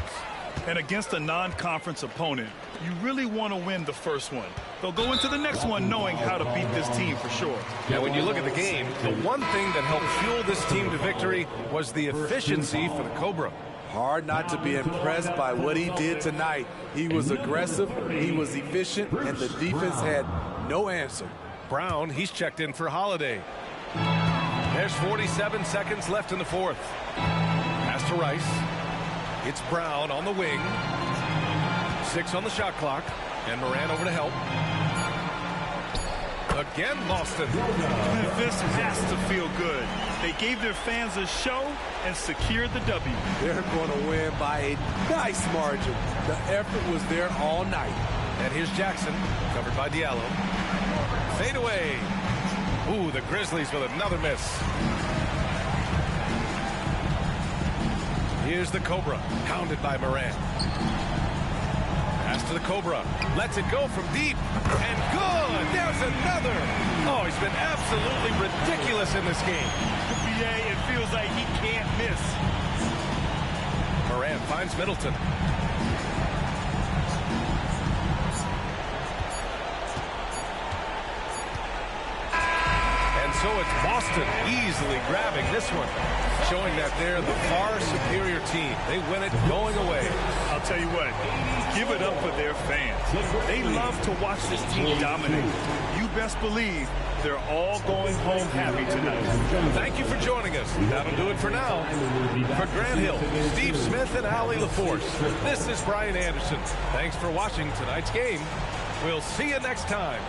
And against a non-conference opponent, you really want to win the first one. They'll go into the next one knowing how to beat this team for sure. Now, when you look at the game, the one thing that helped fuel this team to victory was the efficiency for the Cobra. Hard not to be impressed by what he did tonight. He was aggressive, he was efficient, and the defense had no answer. Brown, he's checked in for Holiday. There's 47 seconds left in the fourth. Pass to Rice. It's Brown on the wing. 6 on the shot clock. And Morant over to help. Again, Boston. This has to feel good. They gave their fans a show and secured the W. They're going to win by a nice margin. The effort was there all night. And here's Jackson, covered by Diallo. Fade away. Ooh, the Grizzlies with another miss. Here's the Cobra, hounded by Morant. Pass to the Cobra. Lets it go from deep. And good! There's another! Oh, he's been absolutely ridiculous in this game. BA, it feels like he can't miss. Morant finds Middleton. So it's Boston easily grabbing this one, showing that they're the far superior team. They win it going away. I'll tell you what, give it up for their fans. They love to watch this team dominate. You best believe they're all going home happy tonight. Thank you for joining us. That'll do it for now. For Grant Hill, Steve Smith, and Allie LaForce, this is Brian Anderson. Thanks for watching tonight's game. We'll see you next time.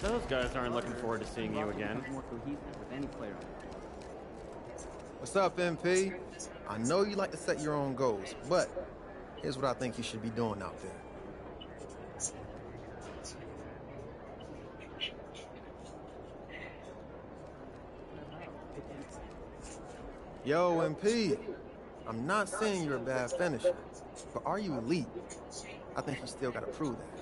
Those guys aren't looking forward to seeing you again. What's up, MP? I know you like to set your own goals, but here's what I think you should be doing out there. Yo, MP, I'm not saying you're a bad finisher, but are you elite? I think you still gotta prove that.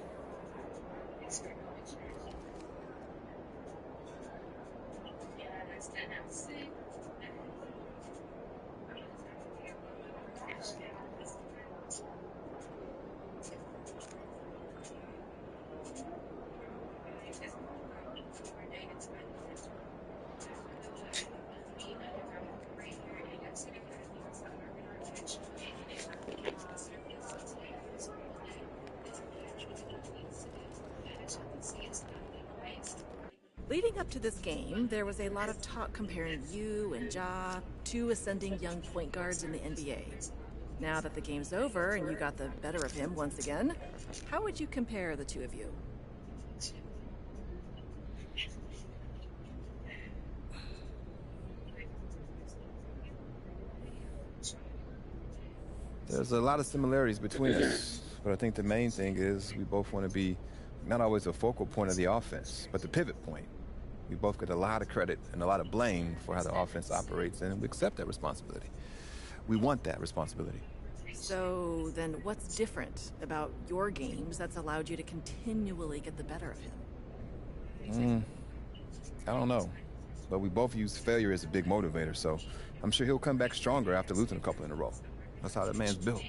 Leading up to this game, there was a lot of talk comparing you and Ja, two ascending young point guards in the NBA. Now that the game's over and you got the better of him once again, how would you compare the two of you? There's a lot of similarities between us, but I think the main thing is we both want to be not always the focal point of the offense, but the pivot point. We both get a lot of credit and a lot of blame for how the offense operates, and we accept that responsibility. We want that responsibility. So then what's different about your games that's allowed you to continually get the better of him? I don't know, but we both use failure as a big motivator, so I'm sure he'll come back stronger after losing a couple in a row. That's how that man's built.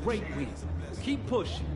Great win. Keep pushing.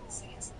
See, it's